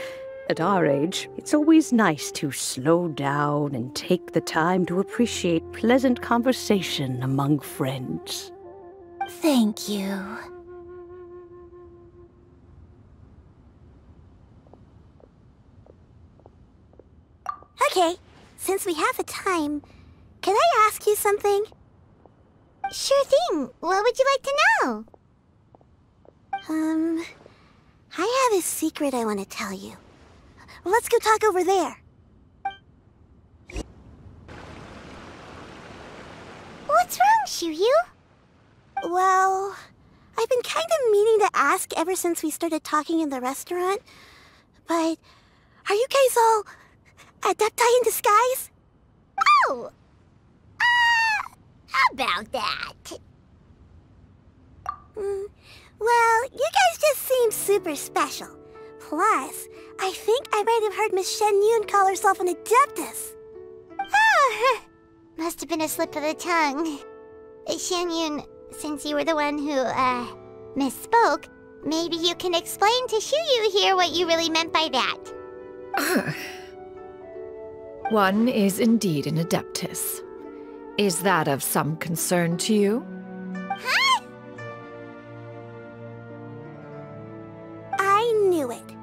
At our age, it's always nice to slow down and take the time to appreciate pleasant conversation among friends. Thank you. Okay, since we have the time, can I ask you something? Sure thing. What would you like to know? I have a secret I want to tell you. Let's go talk over there. What's wrong, Shiryu? Well, I've been kind of meaning to ask ever since we started talking in the restaurant, but are you guys all adepti in disguise? Oh! About that. Well, you guys just seem super special. Plus, I think I might have heard Miss Shen Yun call herself an adeptus. Oh, must have been a slip of the tongue. Shen Yun, since you were the one who, misspoke, maybe you can explain to Shiryu here what you really meant by that. One is indeed an adeptus. Is that of some concern to you? Huh? I knew it.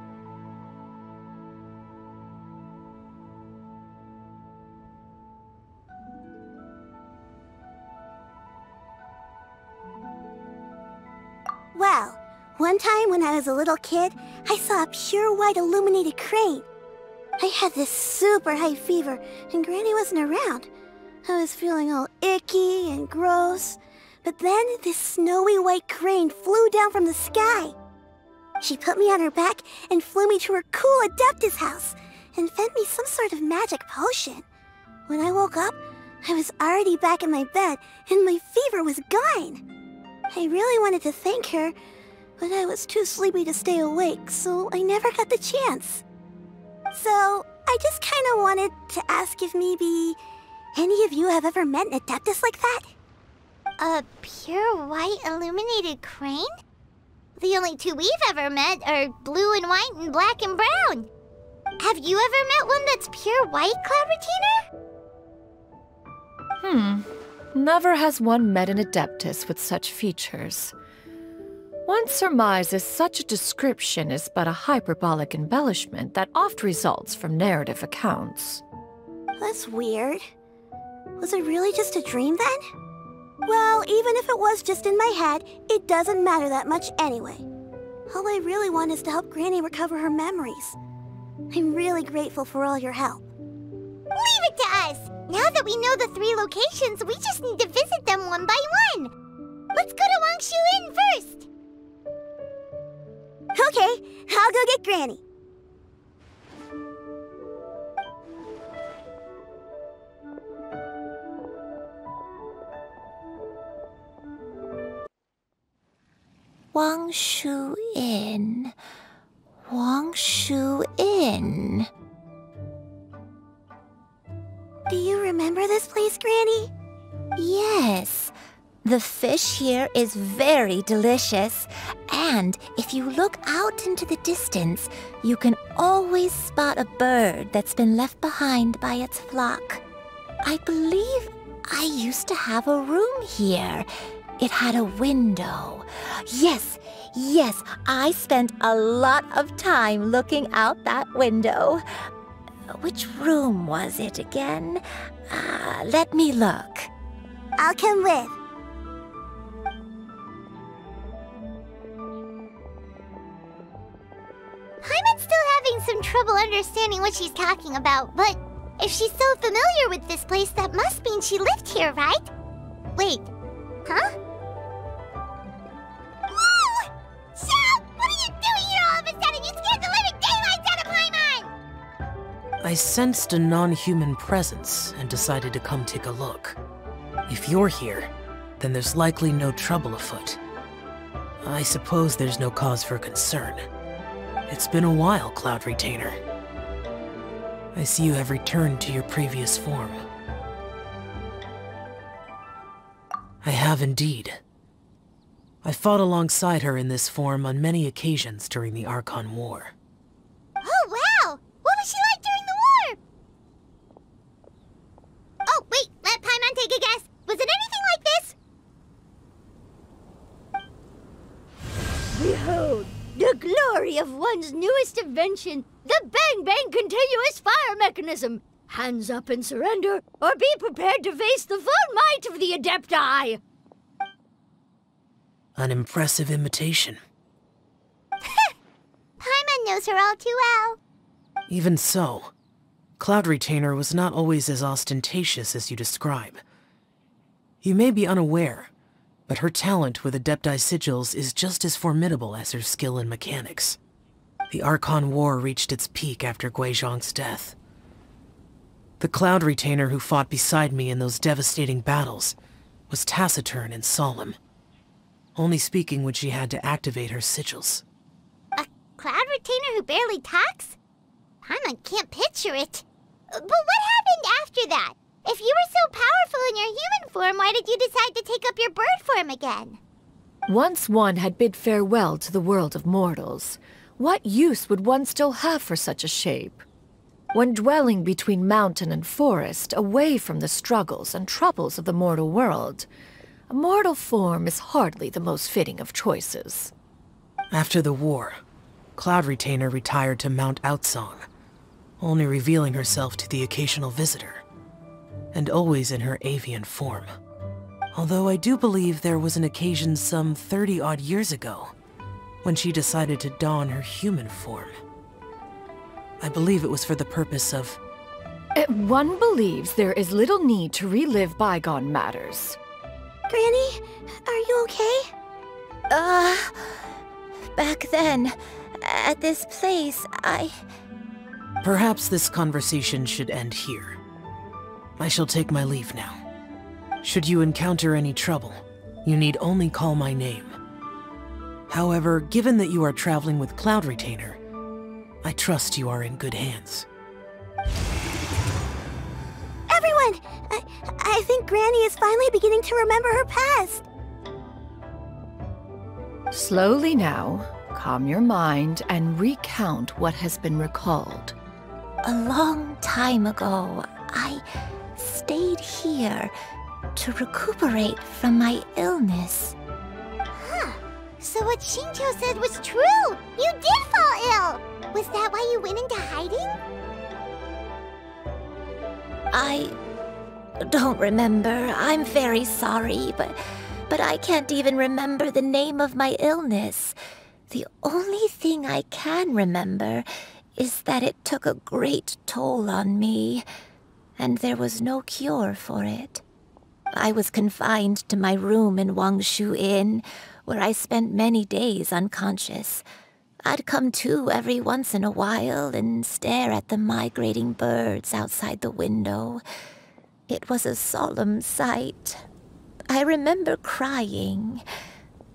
Well, one time when I was a little kid, I saw a pure white illuminated crane. I had this super high fever, and Granny wasn't around. I was feeling all icky and gross. But then this snowy white crane flew down from the sky. She put me on her back and flew me to her cool Adeptus house and fed me some sort of magic potion. When I woke up, I was already back in my bed and my fever was gone. I really wanted to thank her, but I was too sleepy to stay awake, so I never got the chance. So, I just kind of wanted to ask if maybe any of you have ever met an Adeptus like that? A pure white illuminated crane? The only two we've ever met are blue and white and black and brown. Have you ever met one that's pure white, Cloud Retainer? Never has one met an adeptus with such features. One surmises such a description is but a hyperbolic embellishment that oft results from narrative accounts. That's weird. Was it really just a dream then? Well, even if it was just in my head, it doesn't matter that much anyway. All I really want is to help Granny recover her memories. I'm really grateful for all your help. Leave it to us! Now that we know the 3 locations, we just need to visit them one by one. Let's go to Wangshu Inn first. Okay, I'll go get Granny. Wangshu Inn. Wangshu Inn. Do you remember this place, Granny? Yes. The fish here is very delicious. And if you look out into the distance, you can always spot a bird that's been left behind by its flock. I believe I used to have a room here. It had a window. Yes, I spent a lot of time looking out that window. Which room was it again? Let me look. I'll come with. Paimon's still having some trouble understanding what she's talking about, but if she's so familiar with this place, that must mean she lived here, right? Wait, huh? Whoa! Shell! What are you doing here all of a sudden? You scared the living daylights out of Paimon! I sensed a non-human presence and decided to come take a look. If you're here, then there's likely no trouble afoot. I suppose there's no cause for concern. It's been a while, Cloud Retainer. I see you have returned to your previous form. I have indeed. I fought alongside her in this form on many occasions during the Archon War. Oh, wow! What was she like during the war? Oh, wait, let Paimon take a guess. Was it anything like this? Behold, the glory of one's newest invention, the Bang Bang Continuous Fire Mechanism. Hands up and surrender, or be prepared to face the full might of the Adepti! An impressive imitation. Paimon knows her all too well. Even so, Cloud Retainer was not always as ostentatious as you describe. You may be unaware, but her talent with Adepti sigils is just as formidable as her skill in mechanics. The Archon War reached its peak after Guizhong's death. The Cloud Retainer who fought beside me in those devastating battles was taciturn and solemn, only speaking when she had to activate her sigils. A Cloud Retainer who barely talks? Paimon can't picture it. But what happened after that? If you were so powerful in your human form, why did you decide to take up your bird form again? Once one had bid farewell to the world of mortals, what use would one still have for such a shape? When dwelling between mountain and forest, away from the struggles and troubles of the mortal world, a mortal form is hardly the most fitting of choices. After the war, Cloud Retainer retired to Mount Outsong, only revealing herself to the occasional visitor, and always in her avian form. Although I do believe there was an occasion some 30-odd years ago, when she decided to don her human form. I believe it was for the purpose of... One believes there is little need to relive bygone matters. Granny, are you okay? Back then, at this place, Perhaps this conversation should end here. I shall take my leave now. Should you encounter any trouble, you need only call my name. However, given that you are traveling with Cloud Retainer, I trust you are in good hands. Everyone! I think Granny is finally beginning to remember her past. Slowly now, calm your mind and recount what has been recalled. A long time ago, I stayed here to recuperate from my illness. Huh. So what Shinjo said was true! You did fall ill! Was that why you went into hiding? I don't remember. I'm very sorry, but I can't even remember the name of my illness. The only thing I can remember is that it took a great toll on me, and there was no cure for it. I was confined to my room in Wangshu Inn, where I spent many days unconscious. I'd come to every once in a while and stare at the migrating birds outside the window. It was a solemn sight. I remember crying,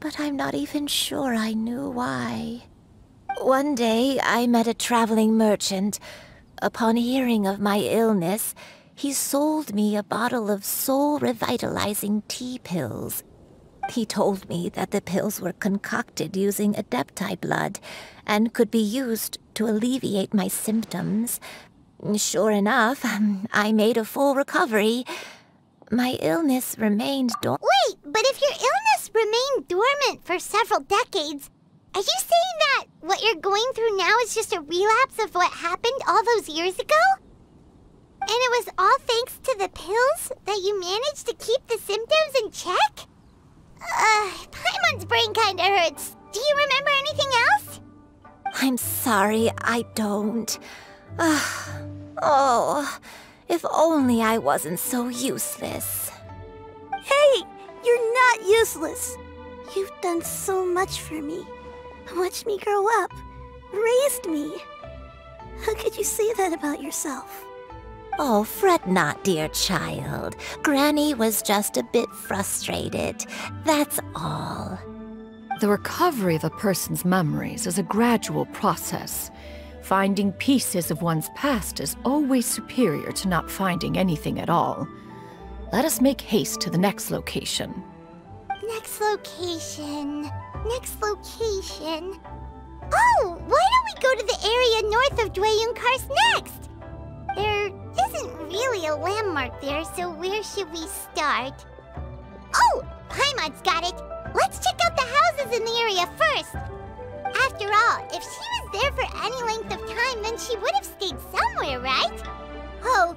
but I'm not even sure I knew why. One day, I met a traveling merchant. Upon hearing of my illness, he sold me a bottle of soul-revitalizing tea pills. He told me that the pills were concocted using Adepti blood and could be used to alleviate my symptoms. Sure enough, I made a full recovery. My illness remained dormant. Wait, but if your illness remained dormant for several decades, are you saying that what you're going through now is just a relapse of what happened all those years ago? And it was all thanks to the pills that you managed to keep the symptoms in check? Paimon's brain kinda hurts. Do you remember anything else? I'm sorry, I don't. Oh, if only I wasn't so useless. Hey, you're not useless. You've done so much for me. Watched me grow up. Raised me. How could you say that about yourself? Oh, fret not, dear child. Granny was just a bit frustrated. That's all. The recovery of a person's memories is a gradual process. Finding pieces of one's past is always superior to not finding anything at all. Let us make haste to the next location. Next location. Next location. Oh, why don't we go to the area north of Dwayun Karst next? There isn't really a landmark there, so where should we start? Oh, Paimon's got it. Let's check out the houses in the area first. After all, if she was there for any length of time, then she would have stayed somewhere, right? Oh,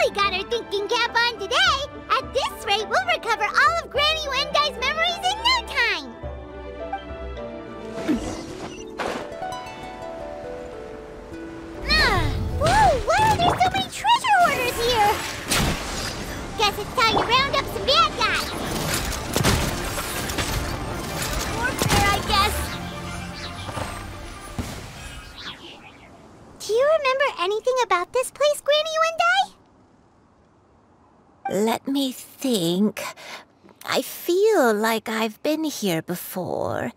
really got our thinking cap on today. At this rate, we'll recover all of Granny Wendai's memories in no time. Whoa, why are there so many treasure hoarders here? Guess it's time to round up some bad guys. Warfare, I guess. Do you remember anything about this place, Granny Wendai? Let me think. I feel like I've been here before,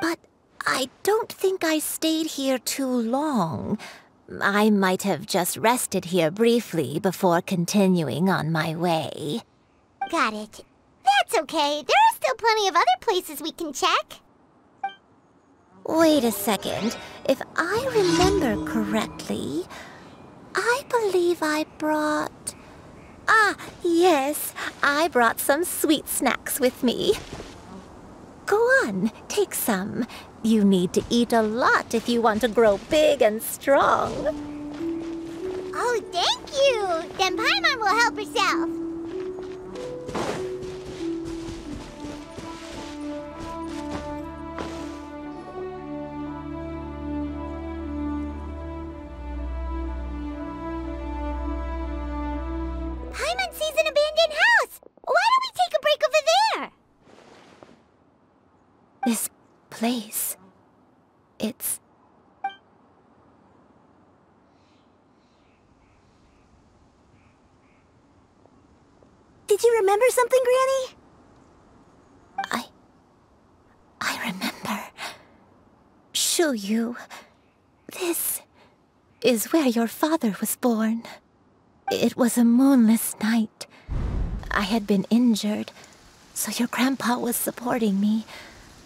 but I don't think I stayed here too long. I might have just rested here briefly before continuing on my way. Got it. That's okay. There are still plenty of other places we can check. Wait a second. If I remember correctly, I believe I brought... Ah, yes. I brought some sweet snacks with me. Go on, take some. You need to eat a lot if you want to grow big and strong. Oh, thank you! Then Paimon will help herself. Paimon sees an abandoned house! Why don't we take a break over there? This place... it's... Did you remember something, Granny? I remember. Shuyu, this is where your father was born. It was a moonless night. I had been injured, so your grandpa was supporting me.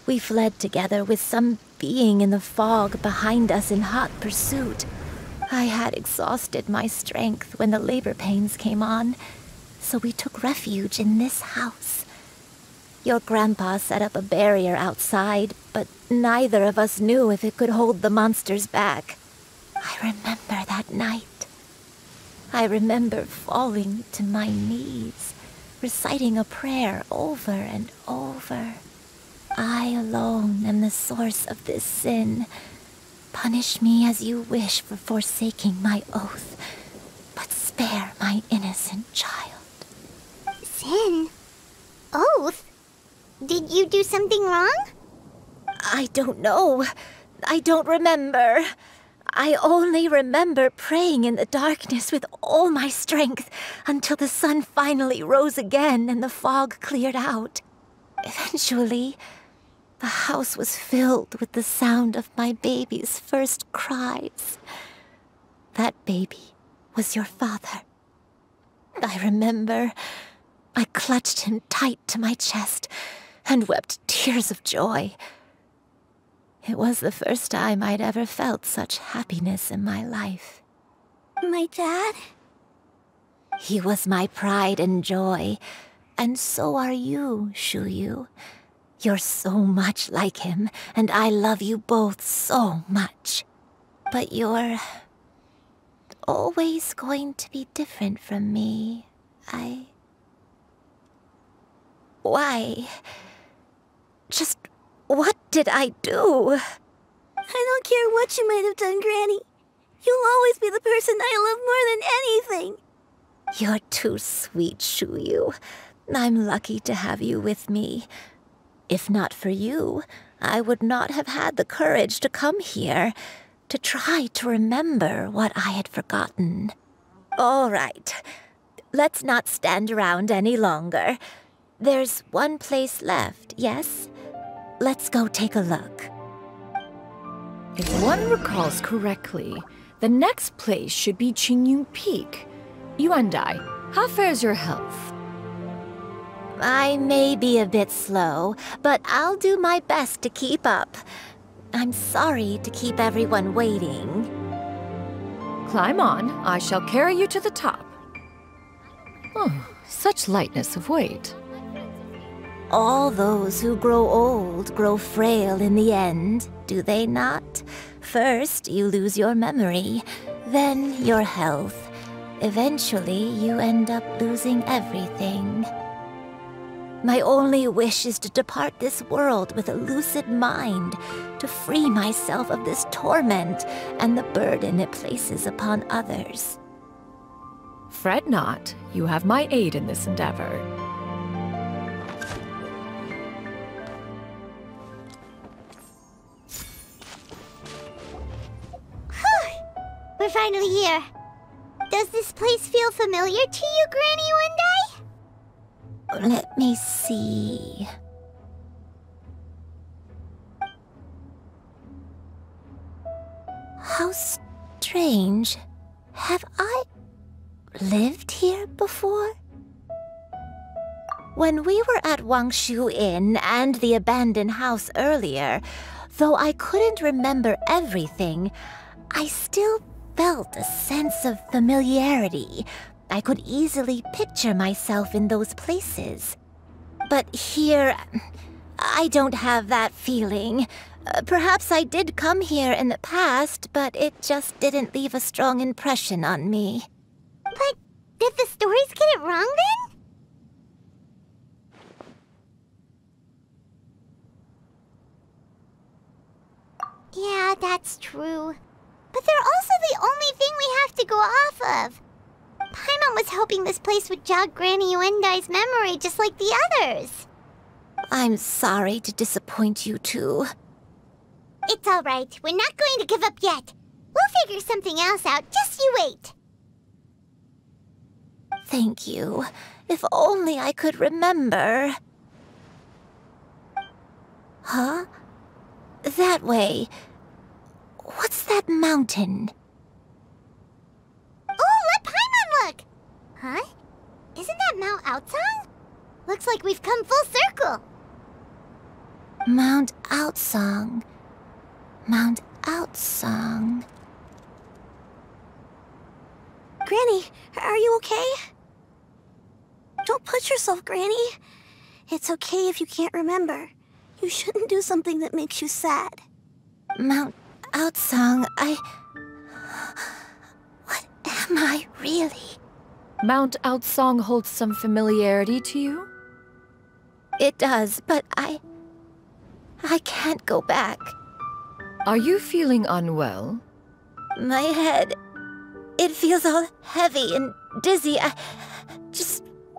We fled together with some being in the fog behind us in hot pursuit. I had exhausted my strength when the labor pains came on, so we took refuge in this house. Your grandpa set up a barrier outside, but neither of us knew if it could hold the monsters back. I remember that night. I remember falling to my knees, reciting a prayer over and over. I alone am the source of this sin. Punish me as you wish for forsaking my oath, but spare my innocent child. Sin? Oath? Did you do something wrong? I don't know. I don't remember. I only remember praying in the darkness with all my strength until the sun finally rose again and the fog cleared out. Eventually, the house was filled with the sound of my baby's first cries. That baby was your father. I remember I clutched him tight to my chest and wept tears of joy. It was the first time I'd ever felt such happiness in my life. My dad? He was my pride and joy, and so are you, Shuyu. You're so much like him, and I love you both so much. But you're always going to be different from me. Why? Just what did I do? I don't care what you might have done, Granny. You'll always be the person I love more than anything. You're too sweet, Shuyu. I'm lucky to have you with me. If not for you, I would not have had the courage to come here, to try to remember what I had forgotten. All right, let's not stand around any longer. There's one place left, yes? Let's go take a look. If one recalls correctly, the next place should be Qingyun Peak. Yuandai, how fares your health? I may be a bit slow, but I'll do my best to keep up. I'm sorry to keep everyone waiting. Climb on. I shall carry you to the top. Oh, such lightness of weight. All those who grow old grow frail in the end, do they not? First, you lose your memory, then your health. eventually you end up losing everything. My only wish is to depart this world with a lucid mind, to free myself of this torment and the burden it places upon others. Fret not, you have my aid in this endeavor. We're finally here. Does this place feel familiar to you, Granny One Day? Let me see. How strange. Have I lived here before? When we were at Wangshu Inn and the abandoned house earlier, though I couldn't remember everything, I still felt a sense of familiarity. I could easily picture myself in those places. But here, I don't have that feeling. Perhaps I did come here in the past, but it just didn't leave a strong impression on me. But did the stories get it wrong then? Yeah, that's true. But they're also the only thing we have to go off of. Paimon was hoping this place would jog Granny Uendai's memory just like the others. I'm sorry to disappoint you too. It's all right. We're not going to give up yet. We'll figure something else out. Just you wait. Thank you. If only I could remember. Huh? That way. What's that mountain? Oh, let Paimon look! Huh? Isn't that Mount Outsong? Looks like we've come full circle. Mount Outsong. Mount Outsong. Granny, are you okay? Don't push yourself, Granny. It's okay if you can't remember. You shouldn't do something that makes you sad. Mount Outsong, what am I really? Mount Outsong holds some familiarity to you? It does, but I can't go back. Are you feeling unwell? My head, it feels all heavy and dizzy.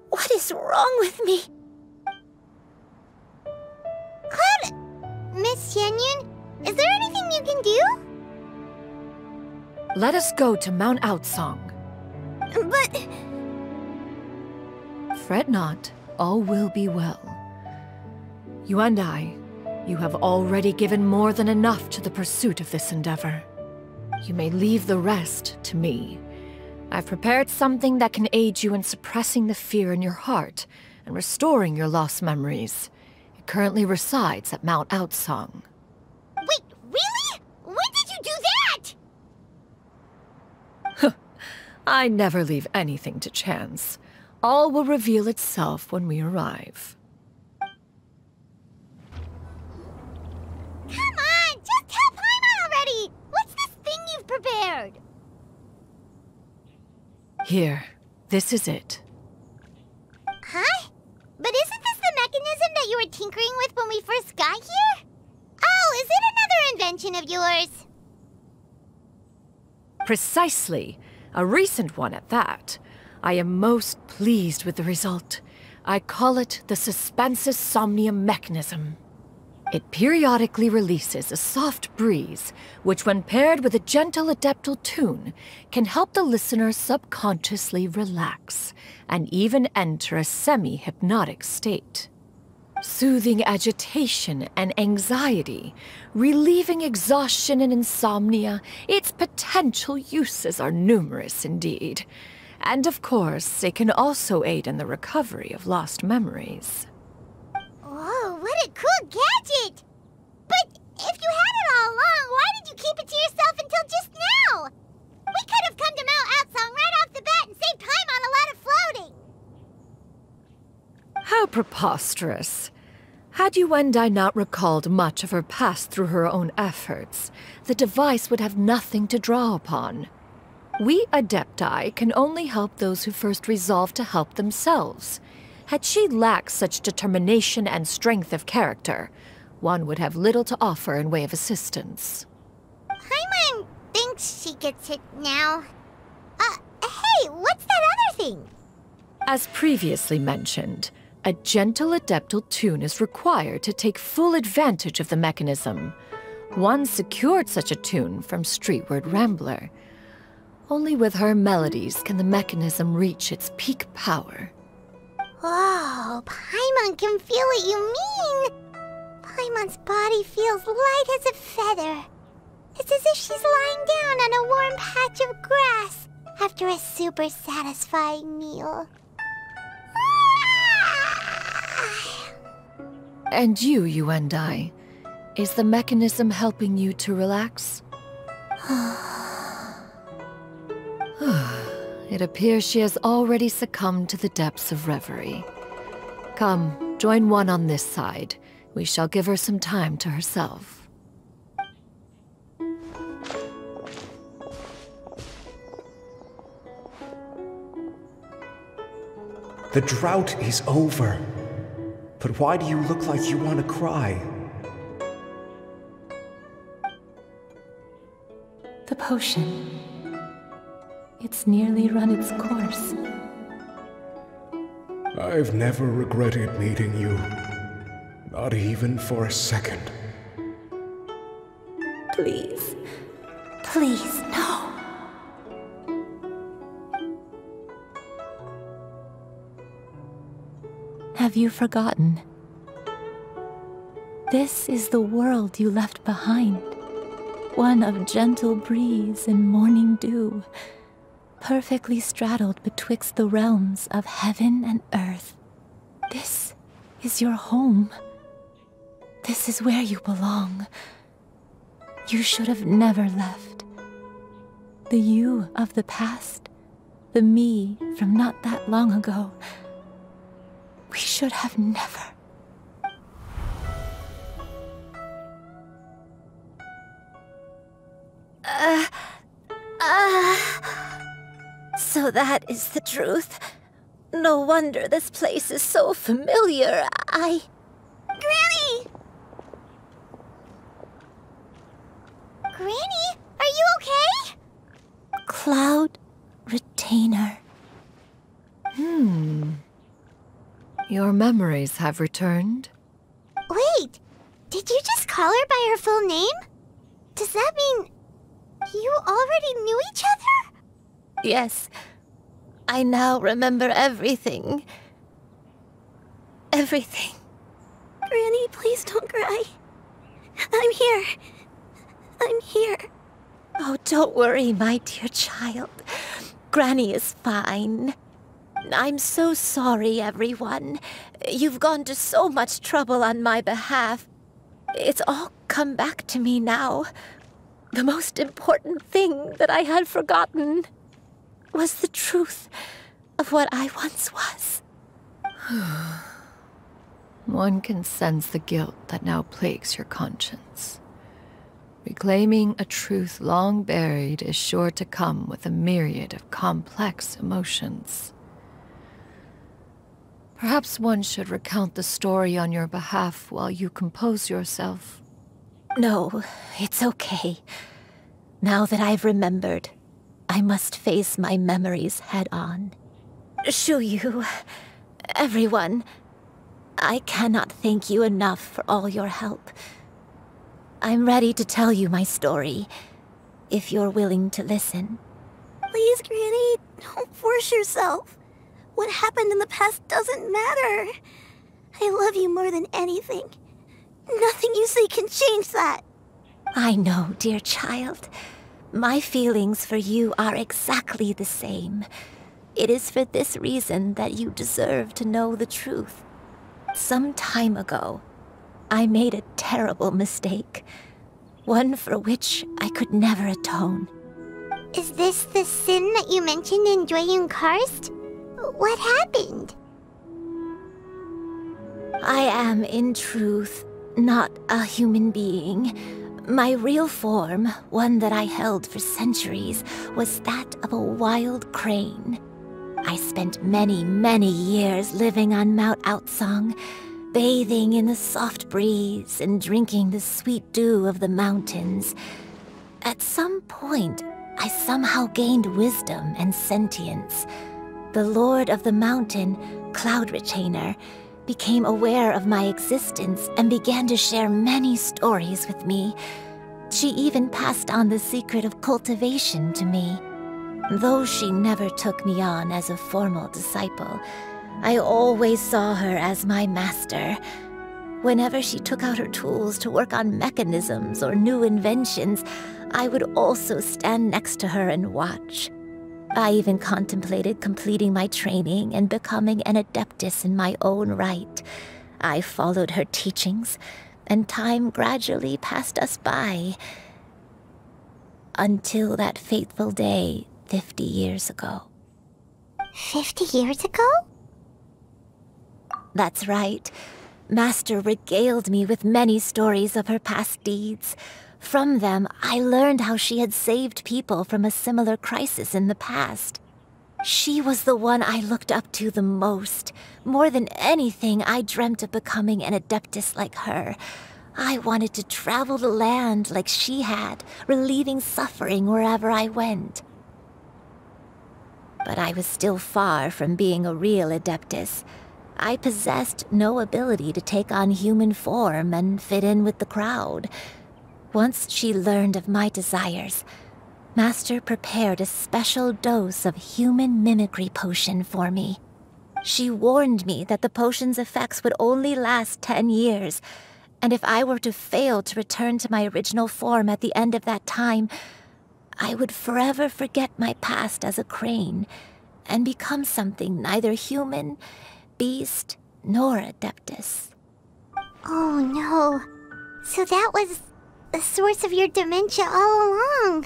What is wrong with me? Cloud, Miss Xianyun, is there anything you can do? Let us go to Mount Outsong. But... Fret not, all will be well. You and I, you have already given more than enough to the pursuit of this endeavor. You may leave the rest to me. I've prepared something that can aid you in suppressing the fear in your heart and restoring your lost memories. It currently resides at Mount Outsong. Wait, really? When did you do that? I never leave anything to chance. All will reveal itself when we arrive. Come on, just tell Paimon already! What's this thing you've prepared? Here, this is it. Huh? But isn't this the mechanism that you were tinkering with when we first got here? Oh, is it another invention of yours? Precisely. A recent one at that. I am most pleased with the result. I call it the Suspensus Somnium mechanism. It periodically releases a soft breeze, which when paired with a gentle adeptal tune, can help the listener subconsciously relax, and even enter a semi-hypnotic state. Soothing agitation and anxiety, relieving exhaustion and insomnia, its potential uses are numerous indeed. And of course, it can also aid in the recovery of lost memories. Whoa, what a cool gadget! But if you had it all along, why did you keep it to yourself until just now? We could have come to Mount Outsong right off the bat and saved time on a lot of floating! How preposterous. Had you and I not recalled much of her past through her own efforts, the device would have nothing to draw upon. We Adepti can only help those who first resolve to help themselves. Had she lacked such determination and strength of character, one would have little to offer in way of assistance. Paimon thinks she gets it now. Hey, what's that other thing? As previously mentioned, a gentle adeptal tune is required to take full advantage of the mechanism. One secured such a tune from Streetward Rambler. Only with her melodies can the mechanism reach its peak power. Whoa, Paimon can feel what you mean! Paimon's body feels light as a feather. It's as if she's lying down on a warm patch of grass after a super satisfying meal. And you and I, is the mechanism helping you to relax? It appears she has already succumbed to the depths of reverie. Come, join one on this side. We shall give her some time to herself. The drought is over. But why do you look like you want to cry? The potion. It's nearly run its course. I've never regretted meeting you. Not even for a second. Please. Please, no. Have you forgotten? This is the world you left behind. One of gentle breeze and morning dew, perfectly straddled betwixt the realms of heaven and earth. This is your home. This is where you belong. You should have never left. The you of the past, the me from not that long ago, we should have never. So that is the truth. No wonder this place is so familiar. Granny! Granny, are you okay? Cloud Retainer. Your memories have returned? Wait, did you just call her by her full name? Does that mean you already knew each other? Yes. I now remember everything. Everything. Granny, please don't cry. I'm here. I'm here. Oh, don't worry, my dear child. Granny is fine. I'm so sorry, everyone. You've gone to so much trouble on my behalf. It's all come back to me now. The most important thing that I had forgotten was the truth of what I once was. One can sense the guilt that now plagues your conscience. Reclaiming a truth long buried is sure to come with a myriad of complex emotions. Perhaps one should recount the story on your behalf while you compose yourself. No, it's okay. Now that I've remembered, I must face my memories head on. Shuyu, everyone, I cannot thank you enough for all your help. I'm ready to tell you my story, if you're willing to listen. Please, Granny, don't force yourself. What happened in the past doesn't matter. I love you more than anything. Nothing you say can change that. I know, dear child. My feelings for you are exactly the same. It is for this reason that you deserve to know the truth. Some time ago, I made a terrible mistake. One for which I could never atone. Is this the sin that you mentioned in Dwayun Karst? What happened? I am, in truth, not a human being, My real form, one that I held for centuries, was that of a wild crane. I spent many, many years living on Mount Outsong, bathing in the soft breeze and drinking the sweet dew of the mountains. At some point, I somehow gained wisdom and sentience. The Lord of the Mountain, Cloud Retainer, became aware of my existence and began to share many stories with me. She even passed on the secret of cultivation to me. Though she never took me on as a formal disciple, I always saw her as my master. Whenever she took out her tools to work on mechanisms or new inventions, I would also stand next to her and watch. I even contemplated completing my training and becoming an adeptus in my own right. I followed her teachings, and time gradually passed us by. Until that fateful day 50 years ago. 50 years ago? That's right. Master regaled me with many stories of her past deeds. From them, I learned how she had saved people from a similar crisis in the past. She was the one I looked up to the most. More than anything, I dreamt of becoming an adeptus like her. I wanted to travel the land like she had, relieving suffering wherever I went. But I was still far from being a real adeptus. I possessed no ability to take on human form and fit in with the crowd. Once she learned of my desires, Master prepared a special dose of human mimicry potion for me. She warned me that the potion's effects would only last 10 years, and if I were to fail to return to my original form at the end of that time, I would forever forget my past as a crane and become something neither human, beast, nor adeptus. Oh no. So that was the source of your dementia all along.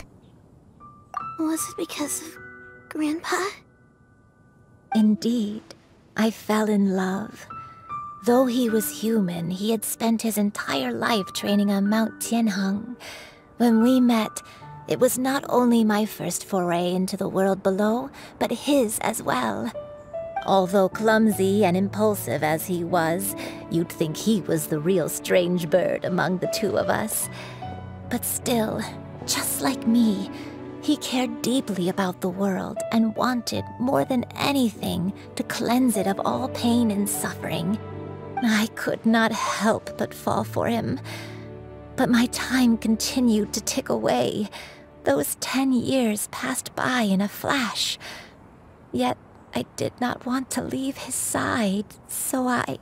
Was it because of Grandpa? Indeed, I fell in love. Though he was human, he had spent his entire life training on Mount Tianheng. When we met, it was not only my first foray into the world below, but his as well. Although clumsy and impulsive as he was, you'd think he was the real strange bird among the two of us. But still, just like me, he cared deeply about the world and wanted, more than anything, to cleanse it of all pain and suffering. I could not help but fall for him. But my time continued to tick away. Those 10 years passed by in a flash. Yet I did not want to leave his side, so I...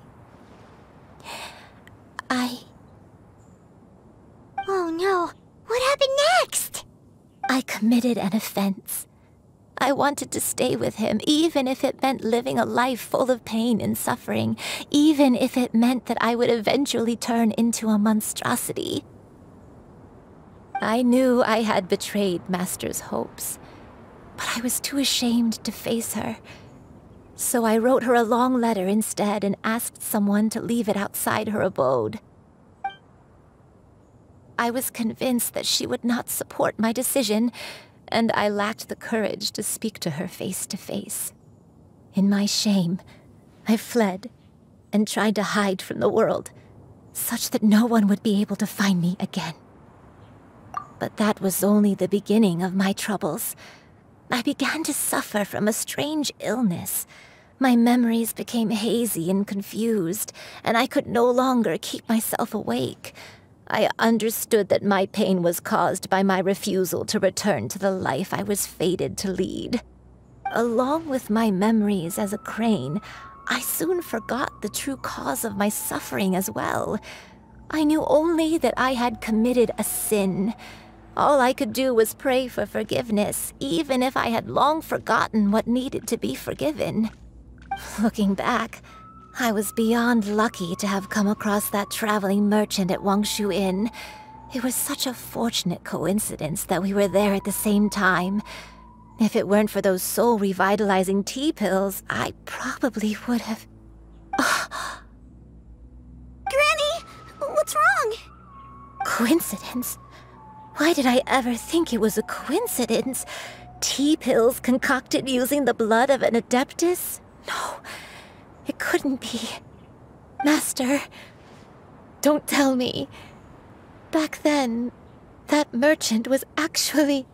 Oh no, what happened next? I committed an offense. I wanted to stay with him, even if it meant living a life full of pain and suffering, even if it meant that I would eventually turn into a monstrosity. I knew I had betrayed Master's hopes, but I was too ashamed to face her. So I wrote her a long letter instead and asked someone to leave it outside her abode. I was convinced that she would not support my decision, and I lacked the courage to speak to her face to face. In my shame, I fled and tried to hide from the world, such that no one would be able to find me again. But that was only the beginning of my troubles. I began to suffer from a strange illness. My memories became hazy and confused, and I could no longer keep myself awake. I understood that my pain was caused by my refusal to return to the life I was fated to lead. Along with my memories as a crane, I soon forgot the true cause of my suffering as well. I knew only that I had committed a sin. All I could do was pray for forgiveness, even if I had long forgotten what needed to be forgiven. Looking back, I was beyond lucky to have come across that traveling merchant at Wangshu Inn. It was such a fortunate coincidence that we were there at the same time. If it weren't for those soul-revitalizing tea pills, I probably would have... Granny! What's wrong? Coincidence? Why did I ever think it was a coincidence? Tea pills concocted using the blood of an adeptus? No, it couldn't be. Master, don't tell me. Back then, that merchant was actually...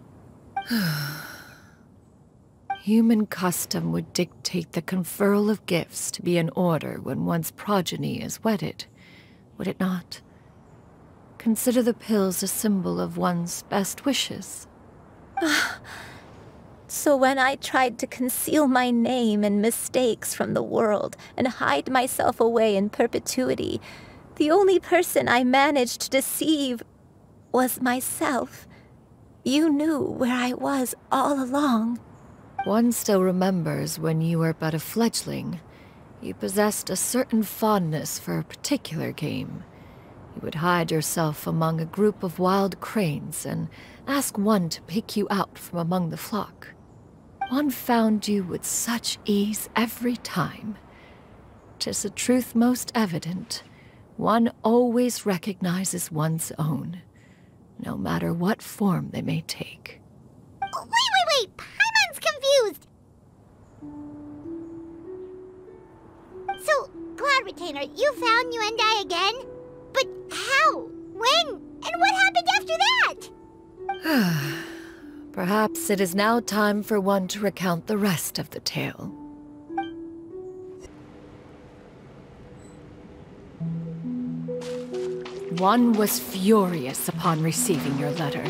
Human custom would dictate the conferral of gifts to be in order when one's progeny is wedded, would it not? Consider the pills a symbol of one's best wishes. So when I tried to conceal my name and mistakes from the world and hide myself away in perpetuity, the only person I managed to deceive was myself. You knew where I was all along. One still remembers when you were but a fledgling. You possessed a certain fondness for a particular game. You would hide yourself among a group of wild cranes and ask one to pick you out from among the flock. One found you with such ease every time. 'Tis a truth most evident. One always recognizes one's own, no matter what form they may take. Oh, wait! Paimon's confused! So, Cloud Retainer, you found Yuendai again? But how? When? And what happened after that? Perhaps it is now time for one to recount the rest of the tale. One was furious upon receiving your letter.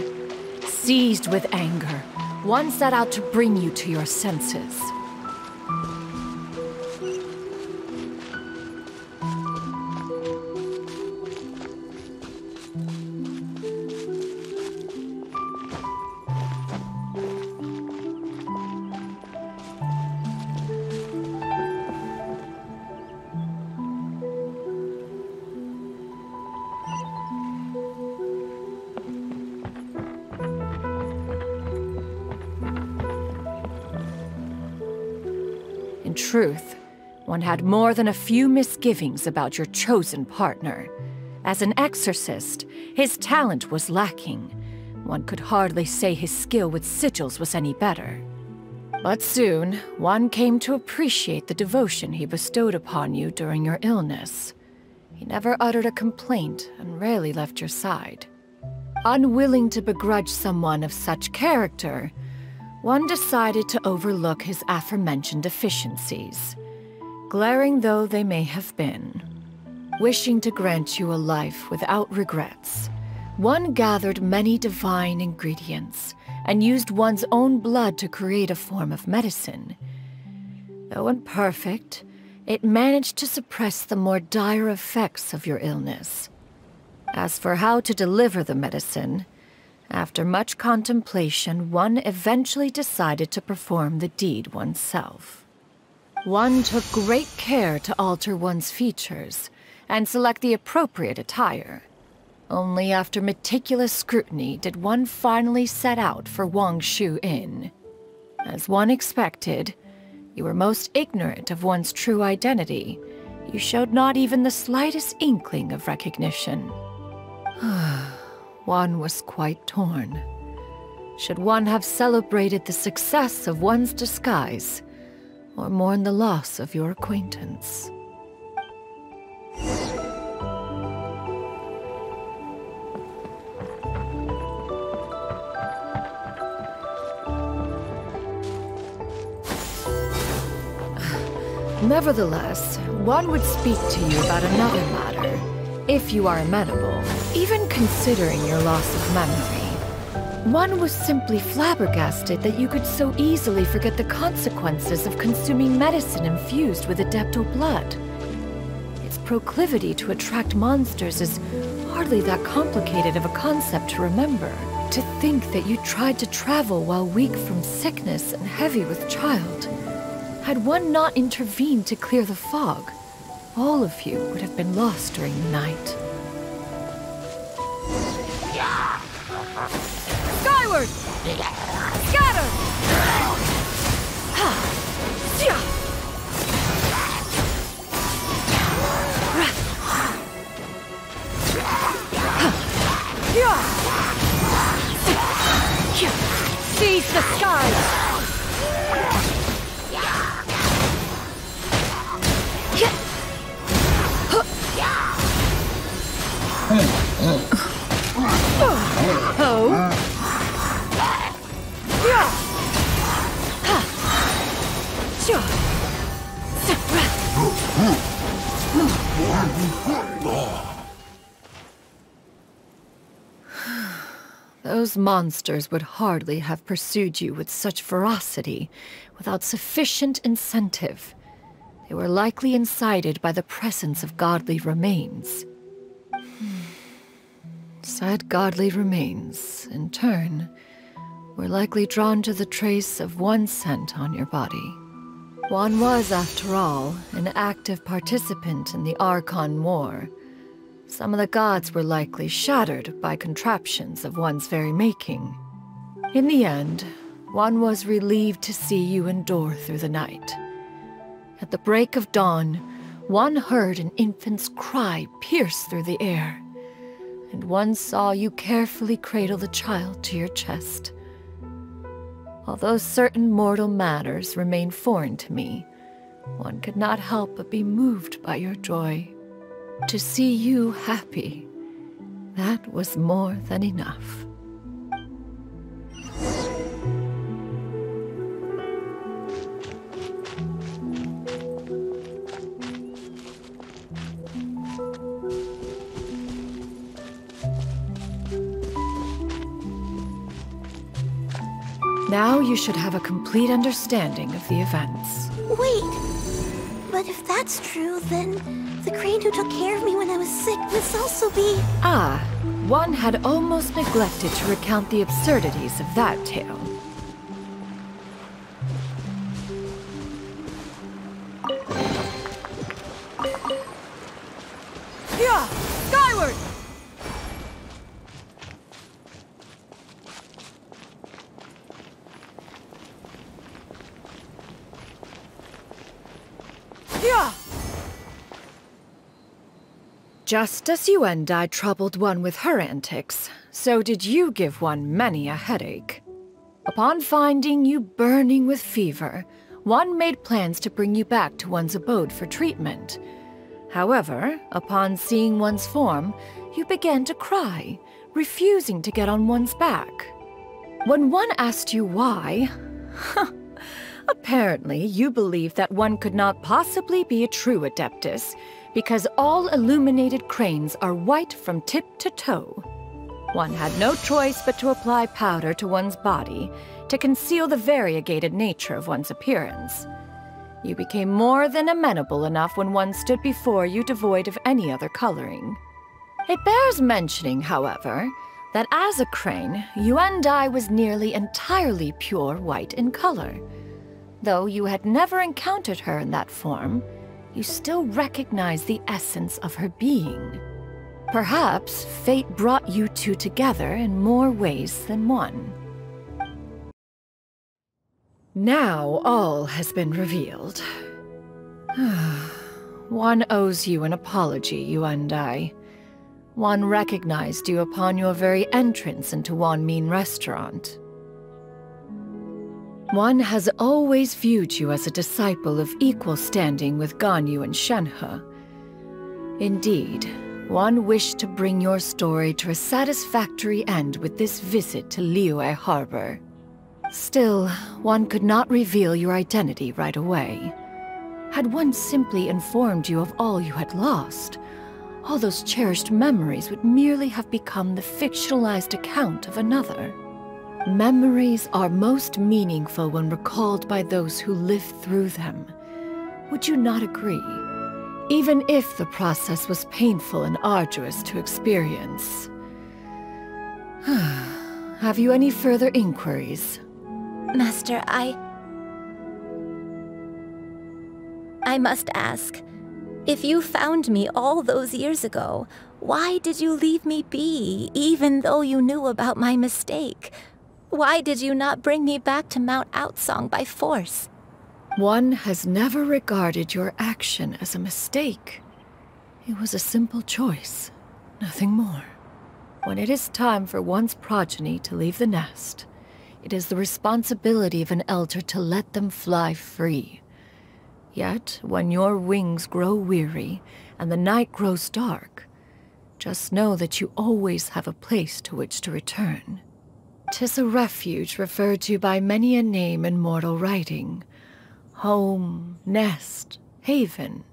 Seized with anger, one set out to bring you to your senses. In truth, one had more than a few misgivings about your chosen partner. As an exorcist, his talent was lacking. One could hardly say his skill with sigils was any better. But soon, one came to appreciate the devotion he bestowed upon you during your illness. He never uttered a complaint and rarely left your side. Unwilling to begrudge someone of such character, one decided to overlook his aforementioned deficiencies, glaring though they may have been. Wishing to grant you a life without regrets, one gathered many divine ingredients and used one's own blood to create a form of medicine. Though imperfect, it managed to suppress the more dire effects of your illness. As for how to deliver the medicine, after much contemplation, one eventually decided to perform the deed oneself. One took great care to alter one's features and select the appropriate attire. Only after meticulous scrutiny did one finally set out for Wangshu Inn. As one expected, you were most ignorant of one's true identity. You showed not even the slightest inkling of recognition. One was quite torn. Should one have celebrated the success of one's disguise, or mourn the loss of your acquaintance? Nevertheless, one would speak to you about another matter, if you are amenable, even considering your loss of memory. One was simply flabbergasted that you could so easily forget the consequences of consuming medicine infused with Adeptal blood. Its proclivity to attract monsters is hardly that complicated of a concept to remember. To think that you tried to travel while weak from sickness and heavy with child. Had one not intervened to clear the fog, all of you would have been lost during the night. Skyward! Scatter! Those monsters would hardly have pursued you with such ferocity without sufficient incentive. They were likely incited by the presence of godly remains. Said godly remains, in turn, were likely drawn to the trace of one scent on your body. One was, after all, an active participant in the Archon War. Some of the gods were likely shattered by contraptions of one's very making. In the end, one was relieved to see you endure through the night. At the break of dawn, one heard an infant's cry pierce through the air, and one saw you carefully cradle the child to your chest. Although certain mortal matters remain foreign to me, one could not help but be moved by your joy. To see you happy, that was more than enough. Now you should have a complete understanding of the events. Wait, but if that's true, then the crane who took care of me when I was sick must also be... Ah, one had almost neglected to recount the absurdities of that tale. Yeah! Skyward! Yeah! Just as you and I troubled one with her antics, so did you give one many a headache. Upon finding you burning with fever, one made plans to bring you back to one's abode for treatment. However, upon seeing one's form, you began to cry, refusing to get on one's back. When one asked you why, apparently you believed that one could not possibly be a true Adeptus, because all illuminated cranes are white from tip to toe. One had no choice but to apply powder to one's body to conceal the variegated nature of one's appearance. You became more than amenable enough when one stood before you devoid of any other coloring. It bears mentioning, however, that as a crane, Yuandai was nearly entirely pure white in color. Though you had never encountered her in that form, you still recognize the essence of her being. Perhaps fate brought you two together in more ways than one. Now all has been revealed. One owes you an apology, you and I. One recognized you upon your very entrance into Wanmin Restaurant. One has always viewed you as a disciple of equal standing with Ganyu and Shenhe. Indeed, one wished to bring your story to a satisfactory end with this visit to Liyue Harbor. Still, one could not reveal your identity right away. Had one simply informed you of all you had lost, all those cherished memories would merely have become the fictionalized account of another. Memories are most meaningful when recalled by those who lived through them. Would you not agree? Even if the process was painful and arduous to experience. Have you any further inquiries? Master, I must ask, if you found me all those years ago, why did you leave me be, even though you knew about my mistake? Why did you not bring me back to Mount Outsong by force? One has never regarded your action as a mistake. It was a simple choice, nothing more. When it is time for one's progeny to leave the nest, it is the responsibility of an elder to let them fly free. Yet, when your wings grow weary and the night grows dark, just know that you always have a place to which to return. 'Tis a refuge referred to by many a name in mortal writing, Home, nest, haven.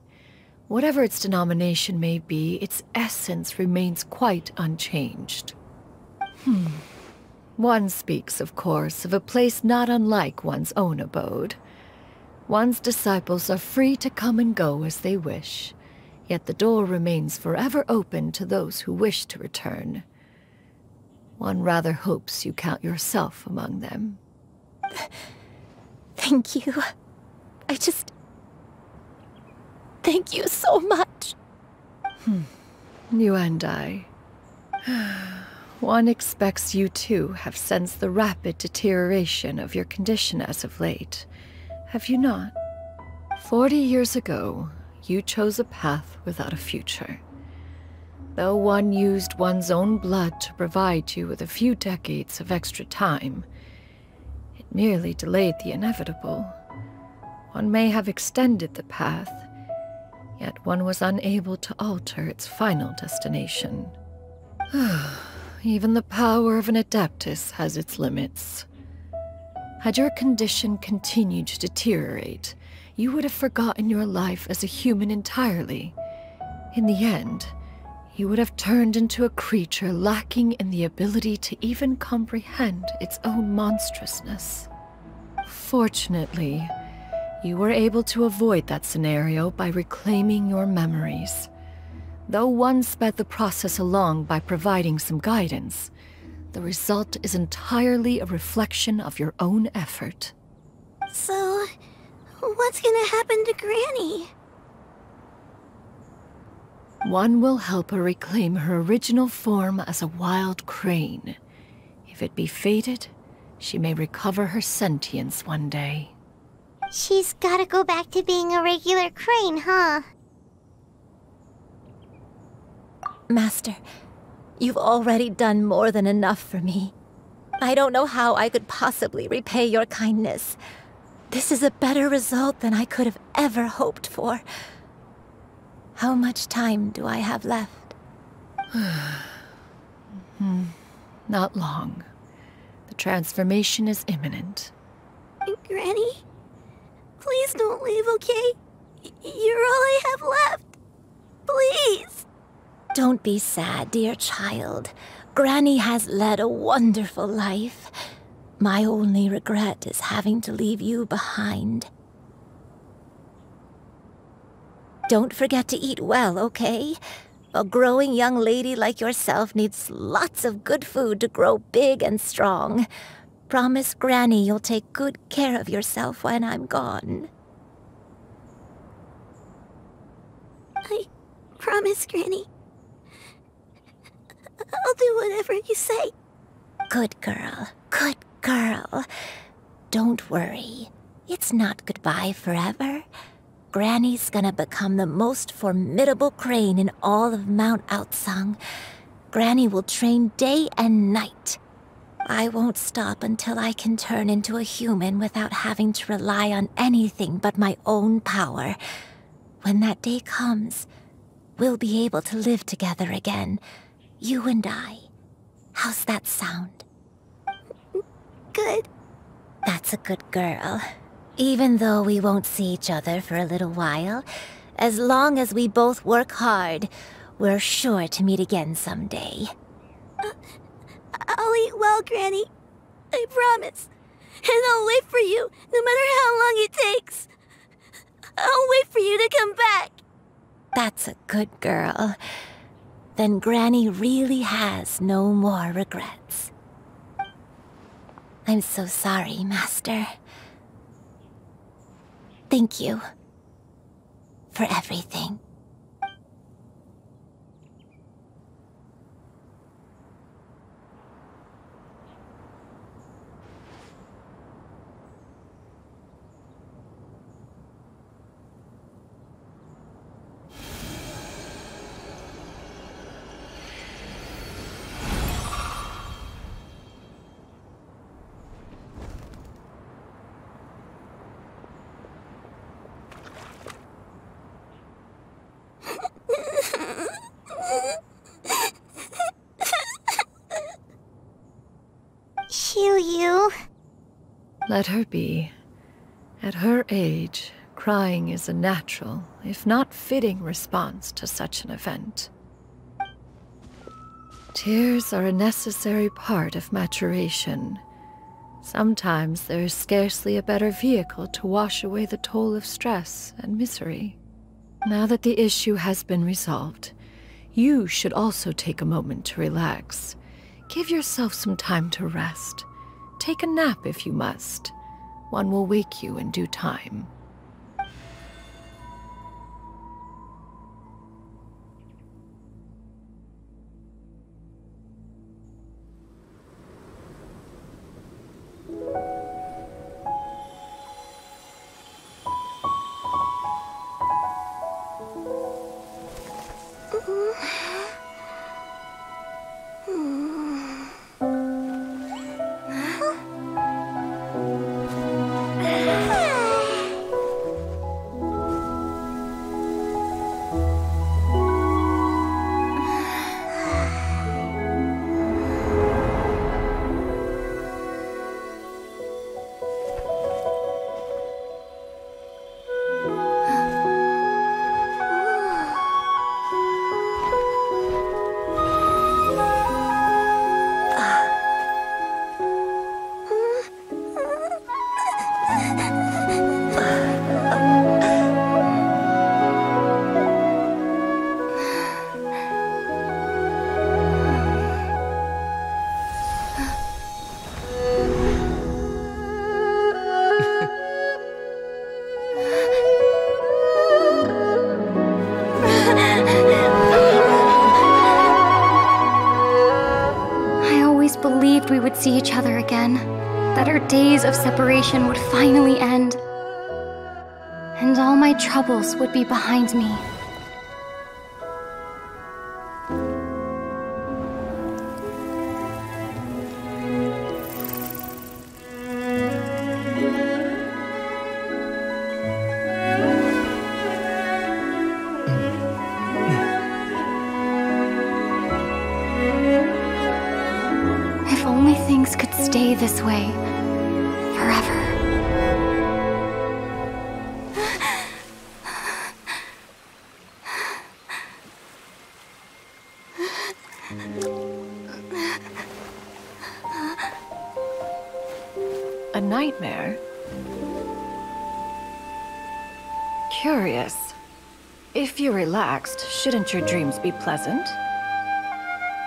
Whatever its denomination may be, its essence remains quite unchanged. One speaks, of course, of a place not unlike one's own abode. One's disciples are free to come and go as they wish, yet the door remains forever open to those who wish to return. One rather hopes you count yourself among them. Thank you. Thank you so much. You and I. One expects you too have sensed the rapid deterioration of your condition as of late. Have you not? 40 years ago, you chose a path without a future. Though one used one's own blood to provide you with a few decades of extra time, it merely delayed the inevitable. One may have extended the path, yet one was unable to alter its final destination. Even the power of an adeptus has its limits. Had your condition continued to deteriorate, you would have forgotten your life as a human entirely. In the end, you would have turned into a creature lacking in the ability to even comprehend its own monstrousness. Fortunately, you were able to avoid that scenario by reclaiming your memories. Though one sped the process along by providing some guidance, the result is entirely a reflection of your own effort. So, what's gonna happen to Granny? One will help her reclaim her original form as a wild crane. If it be fated, she may recover her sentience one day. She's gotta go back to being a regular crane, huh? Master, you've already done more than enough for me. I don't know how I could possibly repay your kindness. This is a better result than I could have ever hoped for. How much time do I have left? Not long. The transformation is imminent. Granny? Please don't leave, okay? You're all I have left. Please! Don't be sad, dear child. Granny has led a wonderful life. My only regret is having to leave you behind. Don't forget to eat well, okay? A growing young lady like yourself needs lots of good food to grow big and strong. Promise Granny you'll take good care of yourself when I'm gone. I promise, Granny. I'll do whatever you say. Good girl, good girl. Don't worry. It's not goodbye forever. Granny's gonna become the most formidable crane in all of Mount Outsung. Granny will train day and night. I won't stop until I can turn into a human without having to rely on anything but my own power. When that day comes, we'll be able to live together again. You and I. How's that sound? Good. That's a good girl. Even though we won't see each other for a little while, as long as we both work hard, we're sure to meet again someday. I'll eat well, Granny. I promise. And I'll wait for you, no matter how long it takes. I'll wait for you to come back. That's a good girl. Then Granny really has no more regrets. I'm so sorry, Master. Thank you for everything. Shiryu. Let her be. At her age, crying is a natural, if not fitting, response to such an event. Tears are a necessary part of maturation. Sometimes there is scarcely a better vehicle to wash away the toll of stress and misery. Now that the issue has been resolved, you should also take a moment to relax. Give yourself some time to rest. Take a nap if you must. One will wake you in due time. We would see each other again, that our days of separation would finally end, and all my troubles would be behind me. Stay this way forever. A nightmare? Curious. If you're relaxed, shouldn't your dreams be pleasant?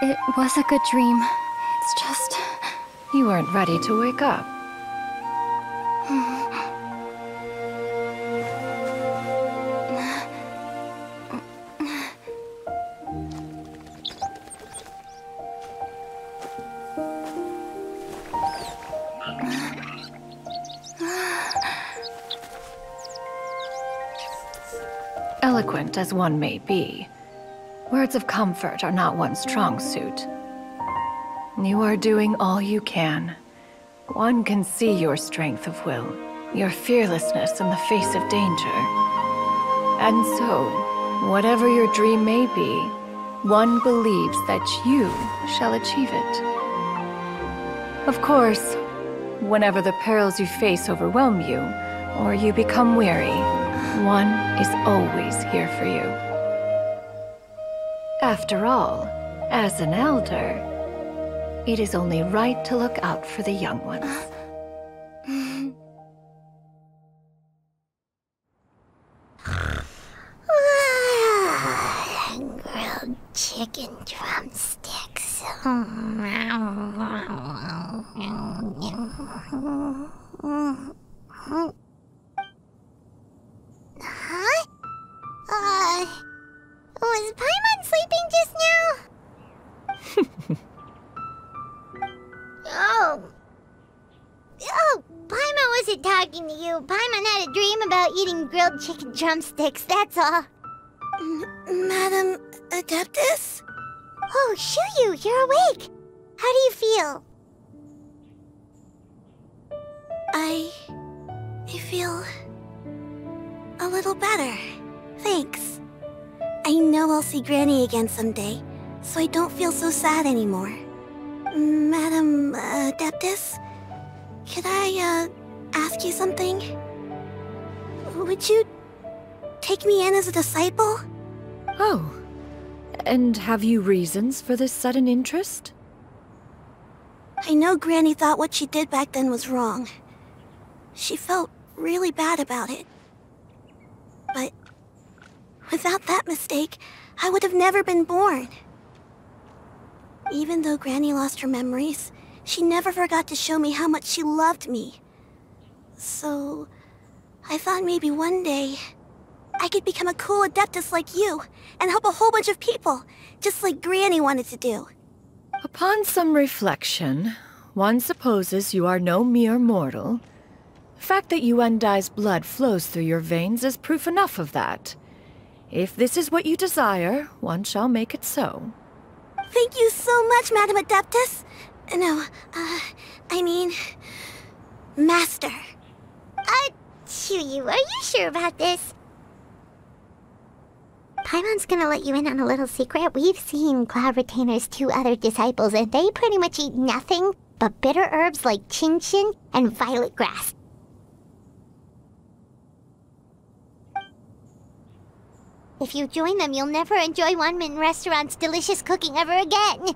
It was a good dream. It's just... You weren't ready to wake up. Eloquent as one may be, words of comfort are not one's strong suit. You are doing all you can. One can see your strength of will, your fearlessness in the face of danger. And so, whatever your dream may be, one believes that you shall achieve it. Of course, whenever the perils you face overwhelm you, or you become weary, one is always here for you. After all, as an elder, it is only right to look out for the young ones. Grilled chicken drumsticks. Huh? Was Paimon sleeping just now? Oh, Paimon wasn't talking to you. Paimon had a dream about eating grilled chicken drumsticks, that's all. Madam Adeptus? Oh, Shuyu, you're awake. How do you feel? I feel a little better. Thanks. I know I'll see Granny again someday, so I don't feel so sad anymore. Madam Adeptus, could I ask you something? Would you take me in as a disciple? Oh, and have you reasons for this sudden interest? I know Granny thought what she did back then was wrong. She felt really bad about it. But without that mistake, I would have never been born. Even though Granny lost her memories, she never forgot to show me how much she loved me. So, I thought maybe one day I could become a cool adeptus like you and help a whole bunch of people, just like Granny wanted to do. Upon some reflection, one supposes you are no mere mortal. The fact that Yuendai's blood flows through your veins is proof enough of that. If this is what you desire, one shall make it so. Thank you so much, Madam Adeptus. No, I mean, Master. Chuyu, are you sure about this? Paimon's gonna let you in on a little secret. We've seen Cloud Retainer's 2 other disciples, and they pretty much eat nothing but bitter herbs like chin-chin and violet grass. If you join them, you'll never enjoy Wanmin Restaurant's delicious cooking ever again.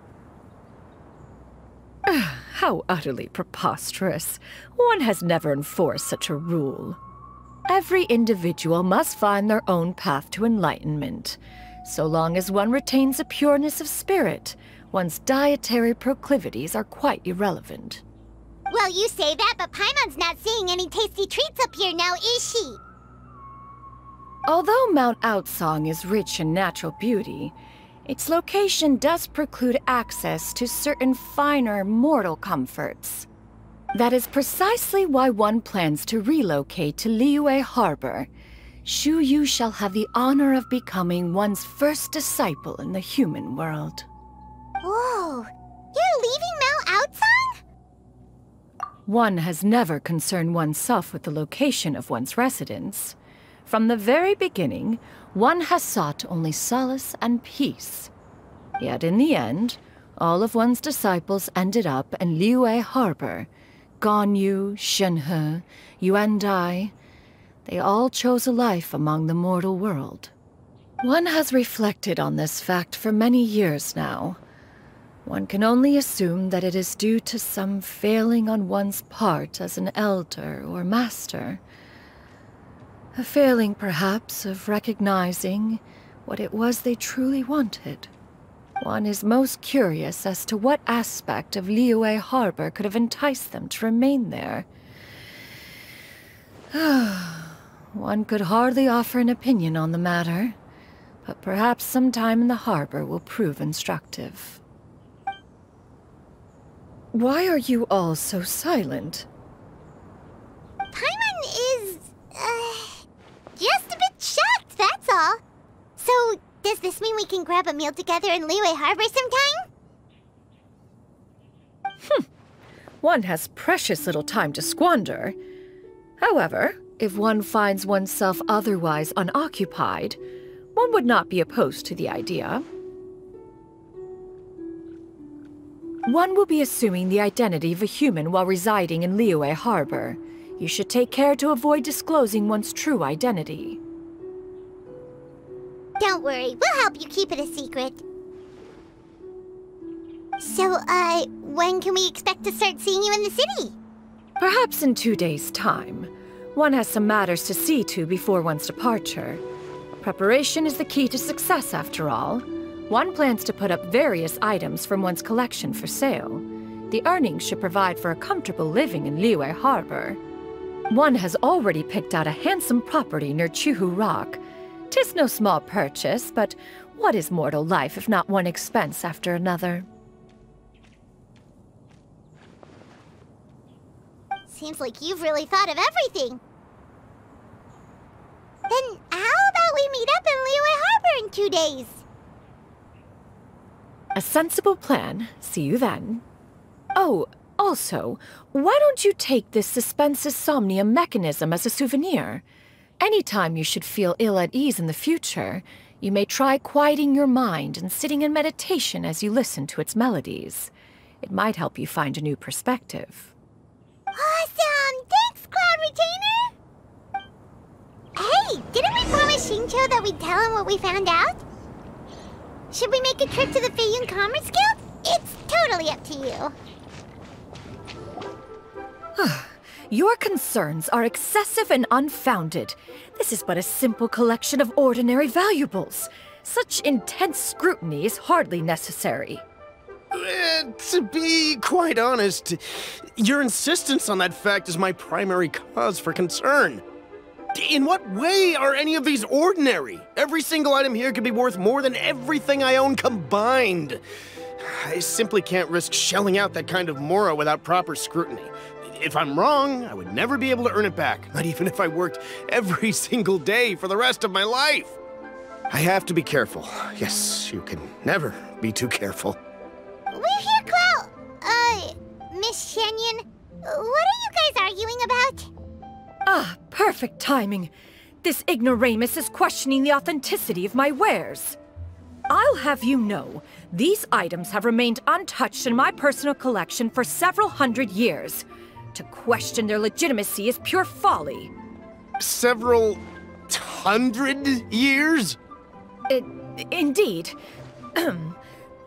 How utterly preposterous. One has never enforced such a rule. Every individual must find their own path to enlightenment. So long as one retains a pureness of spirit, one's dietary proclivities are quite irrelevant. Well, you say that, but Paimon's not seeing any tasty treats up here now, is she? Although Mount Outsong is rich in natural beauty, its location does preclude access to certain finer mortal comforts. That is precisely why one plans to relocate to Liyue Harbor. Shu Yu shall have the honor of becoming one's first disciple in the human world. Whoa! You're leaving Mount Outsong? One has never concerned oneself with the location of one's residence. From the very beginning, one has sought only solace and peace. Yet in the end, all of one's disciples ended up in Liyue Harbor. Ganyu, Shenhe, Yuendai, they all chose a life among the mortal world. One has reflected on this fact for many years now. One can only assume that it is due to some failing on one's part as an elder or master. A failing, perhaps, of recognizing what it was they truly wanted. One is most curious as to what aspect of Liyue Harbor could have enticed them to remain there. One could hardly offer an opinion on the matter, but perhaps some time in the harbor will prove instructive. Why are you all so silent? Paimon is, just a bit shocked, that's all. So, does this mean we can grab a meal together in Liyue Harbor sometime? One has precious little time to squander. However, if one finds oneself otherwise unoccupied, one would not be opposed to the idea. One will be assuming the identity of a human while residing in Liyue Harbor. You should take care to avoid disclosing one's true identity. Don't worry, we'll help you keep it a secret. So, when can we expect to start seeing you in the city? Perhaps in 2 days' time. One has some matters to see to before one's departure. Preparation is the key to success, after all. One plans to put up various items from one's collection for sale. The earnings should provide for a comfortable living in Liyue Harbor. One has already picked out a handsome property near Chuhu Rock. 'Tis no small purchase, but what is mortal life if not one expense after another? Seems like you've really thought of everything. Then how about we meet up in Liyue Harbor in 2 days? A sensible plan. See you then. Oh, also, why don't you take this suspensus somnium mechanism as a souvenir? Anytime you should feel ill at ease in the future, you may try quieting your mind and sitting in meditation as you listen to its melodies. It might help you find a new perspective. Awesome! Thanks, Cloud Retainer! Hey, didn't we promise Shincho that we'd tell him what we found out? Should we make a trip to the Feiyun Commerce Guild? It's totally up to you. Your concerns are excessive and unfounded. This is but a simple collection of ordinary valuables. Such intense scrutiny is hardly necessary. To be quite honest, your insistence on that fact is my primary cause for concern. In what way are any of these ordinary? Every single item here could be worth more than everything I own combined. I simply can't risk shelling out that kind of mora without proper scrutiny. If I'm wrong, I would never be able to earn it back, not even if I worked every single day for the rest of my life. I have to be careful. Yes, you can never be too careful. We're here, Clout. Miss Shenyun, what are you guys arguing about? Ah, perfect timing. This ignoramus is questioning the authenticity of my wares. I'll have you know, these items have remained untouched in my personal collection for several hundred years. To question their legitimacy is pure folly. Several hundred years? Indeed.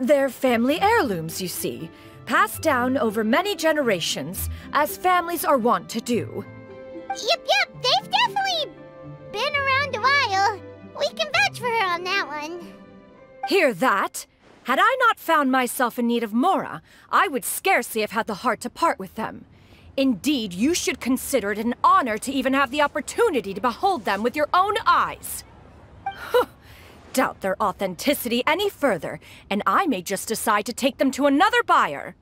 They're family heirlooms, you see, passed down over many generations, as families are wont to do. Yep, they've definitely been around a while. We can vouch for her on that one. Hear that? Had I not found myself in need of mora, I would scarcely have had the heart to part with them. Indeed, you should consider it an honor to even have the opportunity to behold them with your own eyes. Doubt their authenticity any further, and I may just decide to take them to another buyer.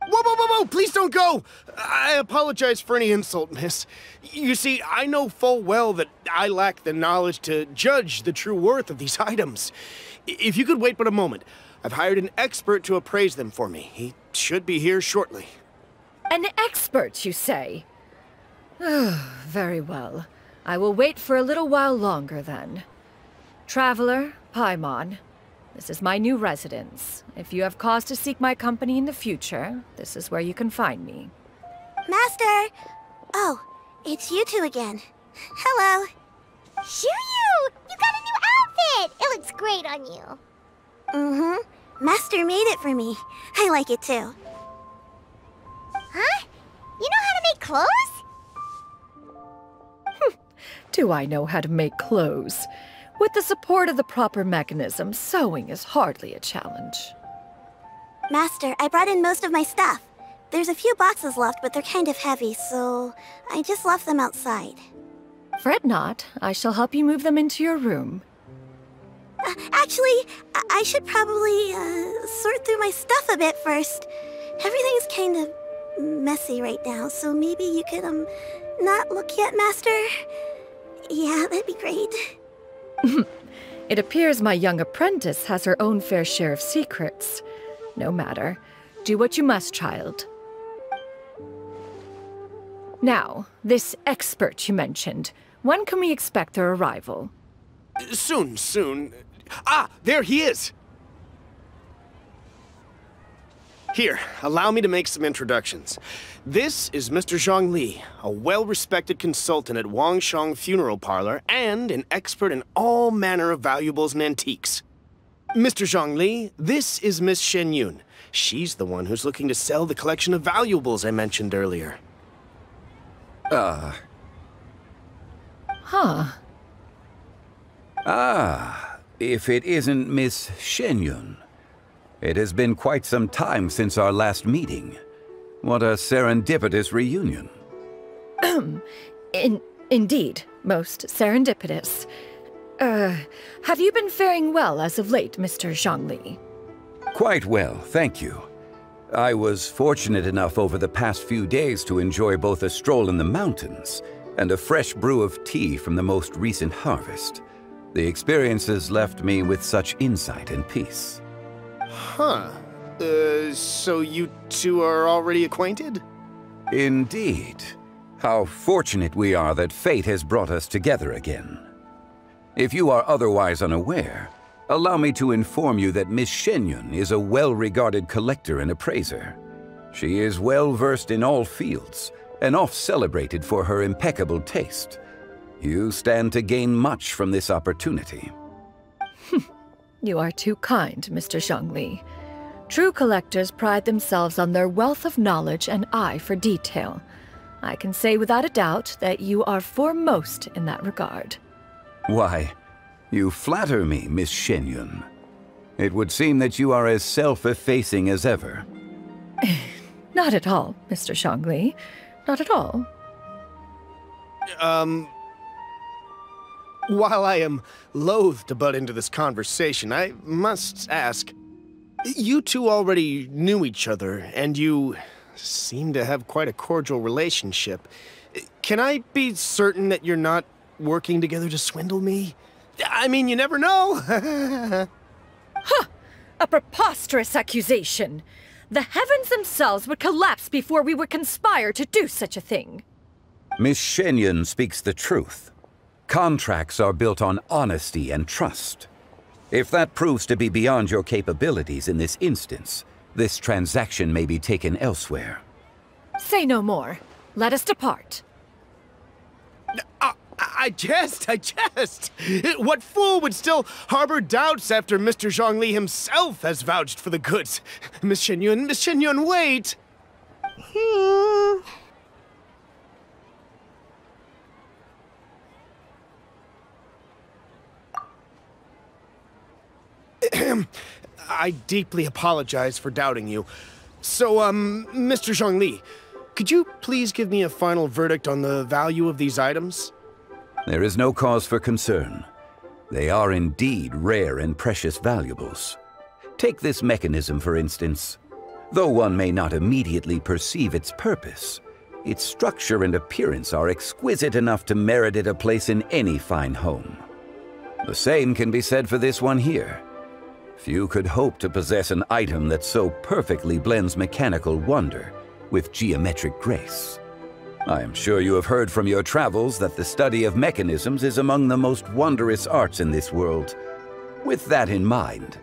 Whoa, please don't go! I apologize for any insult, miss. You see, I know full well that I lack the knowledge to judge the true worth of these items. If you could wait but a moment, I've hired an expert to appraise them for me. He should be here shortly. An expert, you say? Very well. I will wait for a little while longer, then. Traveler, Paimon, this is my new residence. If you have cause to seek my company in the future, this is where you can find me. Master! Oh, it's you two again. Hello. Shiryu! You got a new outfit! It looks great on you. Mm-hmm. Master made it for me. I like it too. Huh? You know how to make clothes? Do I know how to make clothes? With the support of the proper mechanism, sewing is hardly a challenge. Master, I brought in most of my stuff. There's a few boxes left, but they're kind of heavy, so I just left them outside. Fret not. I shall help you move them into your room. Actually, I should probably sort through my stuff a bit first. Everything's kind of messy right now, so maybe you could, not look yet, Master? Yeah, that'd be great. It appears my young apprentice has her own fair share of secrets. No matter. Do what you must, child. Now, this expert you mentioned, when can we expect their arrival? Soon. Ah, there he is! Here, allow me to make some introductions. This is Mr. Zhang Li, a well-respected consultant at Wangshang Funeral Parlor and an expert in all manner of valuables and antiques. Mr. Zhang Li, this is Miss Shenyun. She's the one who's looking to sell the collection of valuables I mentioned earlier. Huh. Ah, if it isn't Miss Shenyun. It has been quite some time since our last meeting. What a serendipitous reunion. Indeed, most serendipitous. Have you been faring well as of late, Mr. Zhang Li? Quite well, thank you. I was fortunate enough over the past few days to enjoy both a stroll in the mountains and a fresh brew of tea from the most recent harvest. The experiences left me with such insight and peace. Huh. So you two are already acquainted? Indeed. How fortunate we are that fate has brought us together again. If you are otherwise unaware, allow me to inform you that Miss Shenyun is a well-regarded collector and appraiser. She is well-versed in all fields, and oft celebrated for her impeccable taste. You stand to gain much from this opportunity. You are too kind, Mr. Zhongli. True collectors pride themselves on their wealth of knowledge and eye for detail. I can say without a doubt that you are foremost in that regard. Why, you flatter me, Miss Shenyun. It would seem that you are as self-effacing as ever. Not at all, Mr. Zhongli. Not at all. While I am loath to butt into this conversation, I must ask, you two already knew each other, and you seem to have quite a cordial relationship. Can I be certain that you're not working together to swindle me? I mean, you never know. Huh! A preposterous accusation. The heavens themselves would collapse before we would conspire to do such a thing. Miss Shenyun speaks the truth. Contracts are built on honesty and trust. If that proves to be beyond your capabilities in this instance, this transaction may be taken elsewhere. Say no more. Let us depart. I jest. What fool would still harbor doubts after Mr. Zhongli himself has vouched for the goods? Miss Shenyun, wait! I deeply apologize for doubting you. So, Mr. Zhongli, could you please give me a final verdict on the value of these items? There is no cause for concern. They are indeed rare and precious valuables. Take this mechanism, for instance. Though one may not immediately perceive its purpose, its structure and appearance are exquisite enough to merit it a place in any fine home. The same can be said for this one here. Few could hope to possess an item that so perfectly blends mechanical wonder with geometric grace. I am sure you have heard from your travels that the study of mechanisms is among the most wondrous arts in this world. With that in mind,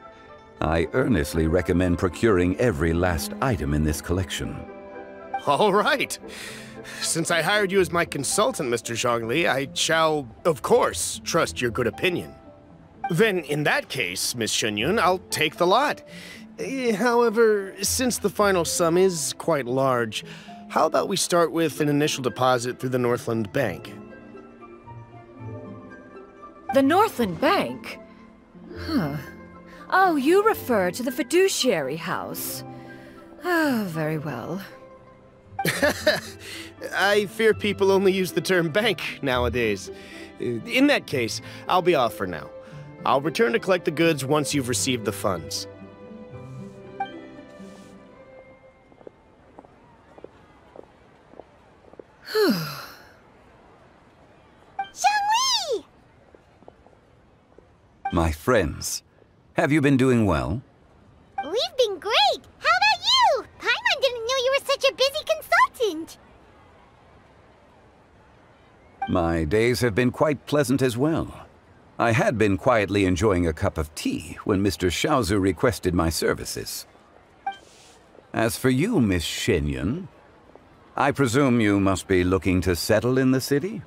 I earnestly recommend procuring every last item in this collection. All right. Since I hired you as my consultant, Mr. Zhongli, I shall, of course, trust your good opinion. Then, in that case, Miss Shenyun, I'll take the lot. However, since the final sum is quite large, how about we start with an initial deposit through the Northland Bank? The Northland Bank? Huh. Oh, you refer to the fiduciary house. Oh, very well. I fear people only use the term bank nowadays. In that case, I'll be off for now. I'll return to collect the goods once you've received the funds. Zhongli! My friends, have you been doing well? We've been great! How about you? Paimon didn't know you were such a busy consultant! My days have been quite pleasant as well. I had been quietly enjoying a cup of tea when Mr. Xiaozu requested my services. As for you, Miss Shenyun, I presume you must be looking to settle in the city?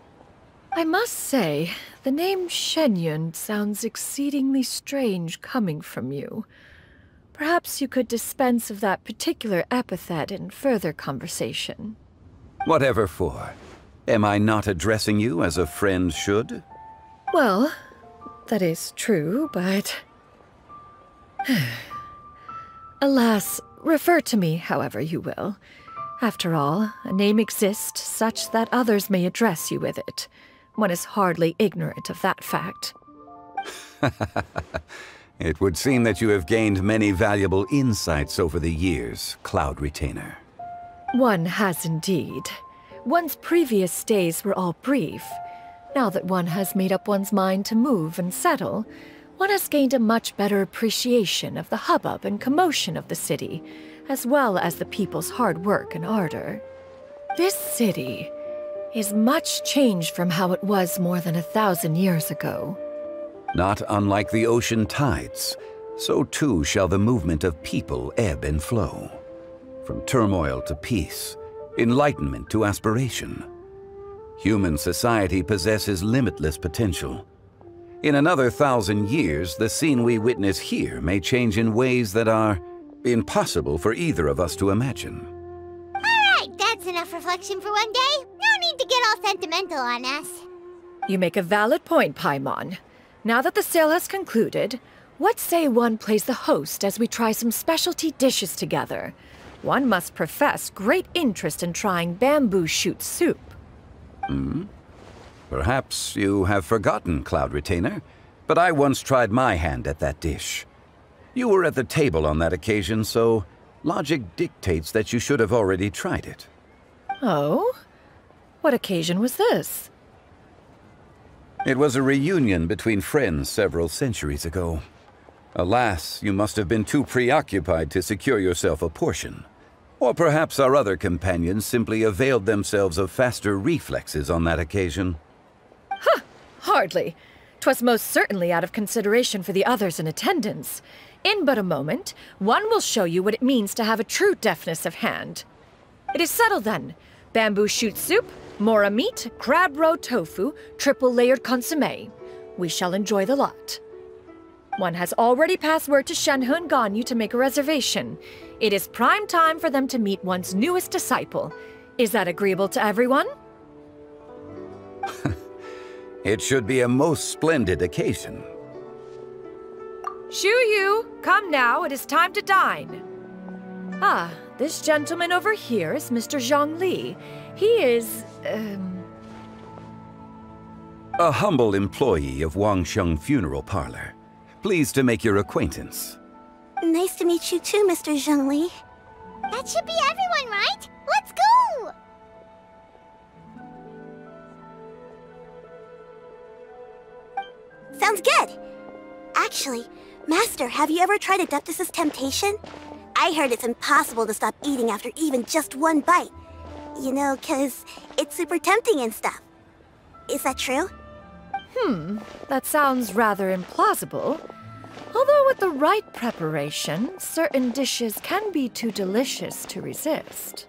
I must say, the name Shenyun sounds exceedingly strange coming from you. Perhaps you could dispense of that particular epithet in further conversation. Whatever for. Am I not addressing you as a friend should? Well, that is true, but... Alas, refer to me however you will. After all, a name exists such that others may address you with it. One is hardly ignorant of that fact. It would seem that you have gained many valuable insights over the years, Cloud Retainer. One has indeed. One's previous days were all brief. Now that one has made up one's mind to move and settle, one has gained a much better appreciation of the hubbub and commotion of the city, as well as the people's hard work and ardor. This city is much changed from how it was more than 1,000 years ago. Not unlike the ocean tides, so too shall the movement of people ebb and flow. From turmoil to peace, enlightenment to aspiration. Human society possesses limitless potential. In another 1,000 years, the scene we witness here may change in ways that are impossible for either of us to imagine. Alright, that's enough reflection for one day. No need to get all sentimental on us. You make a valid point, Paimon. Now that the sale has concluded, what say one plays the host as we try some specialty dishes together? One must profess great interest in trying bamboo shoot soup. Perhaps you have forgotten, Cloud Retainer, but I once tried my hand at that dish. You were at the table on that occasion, so logic dictates that you should have already tried it. Oh? What occasion was this? It was a reunion between friends several centuries ago. Alas, you must have been too preoccupied to secure yourself a portion. Or perhaps our other companions simply availed themselves of faster reflexes on that occasion. Huh, hardly. 'Twas most certainly out of consideration for the others in attendance. In but a moment, one will show you what it means to have a true deftness of hand. It is settled then. Bamboo shoot soup, mora meat, crab roe tofu, triple-layered consommé. We shall enjoy the lot. One has already passed word to Shenhe and Ganyu to make a reservation. It is prime time for them to meet one's newest disciple. Is that agreeable to everyone? It should be a most splendid occasion. Shu Yu, come now, it is time to dine. Ah, this gentleman over here is Mr. Zhang Li. He is, A humble employee of Wangsheng Funeral Parlor. Pleased to make your acquaintance. Nice to meet you too, Mr. Zhengli. That should be everyone, right? Let's go! Sounds good! Actually, Master, have you ever tried Adeptus' temptation? I heard it's impossible to stop eating after even just one bite. You know, 'cause it's super tempting and stuff. Is that true? That sounds rather implausible. Although with the right preparation, certain dishes can be too delicious to resist.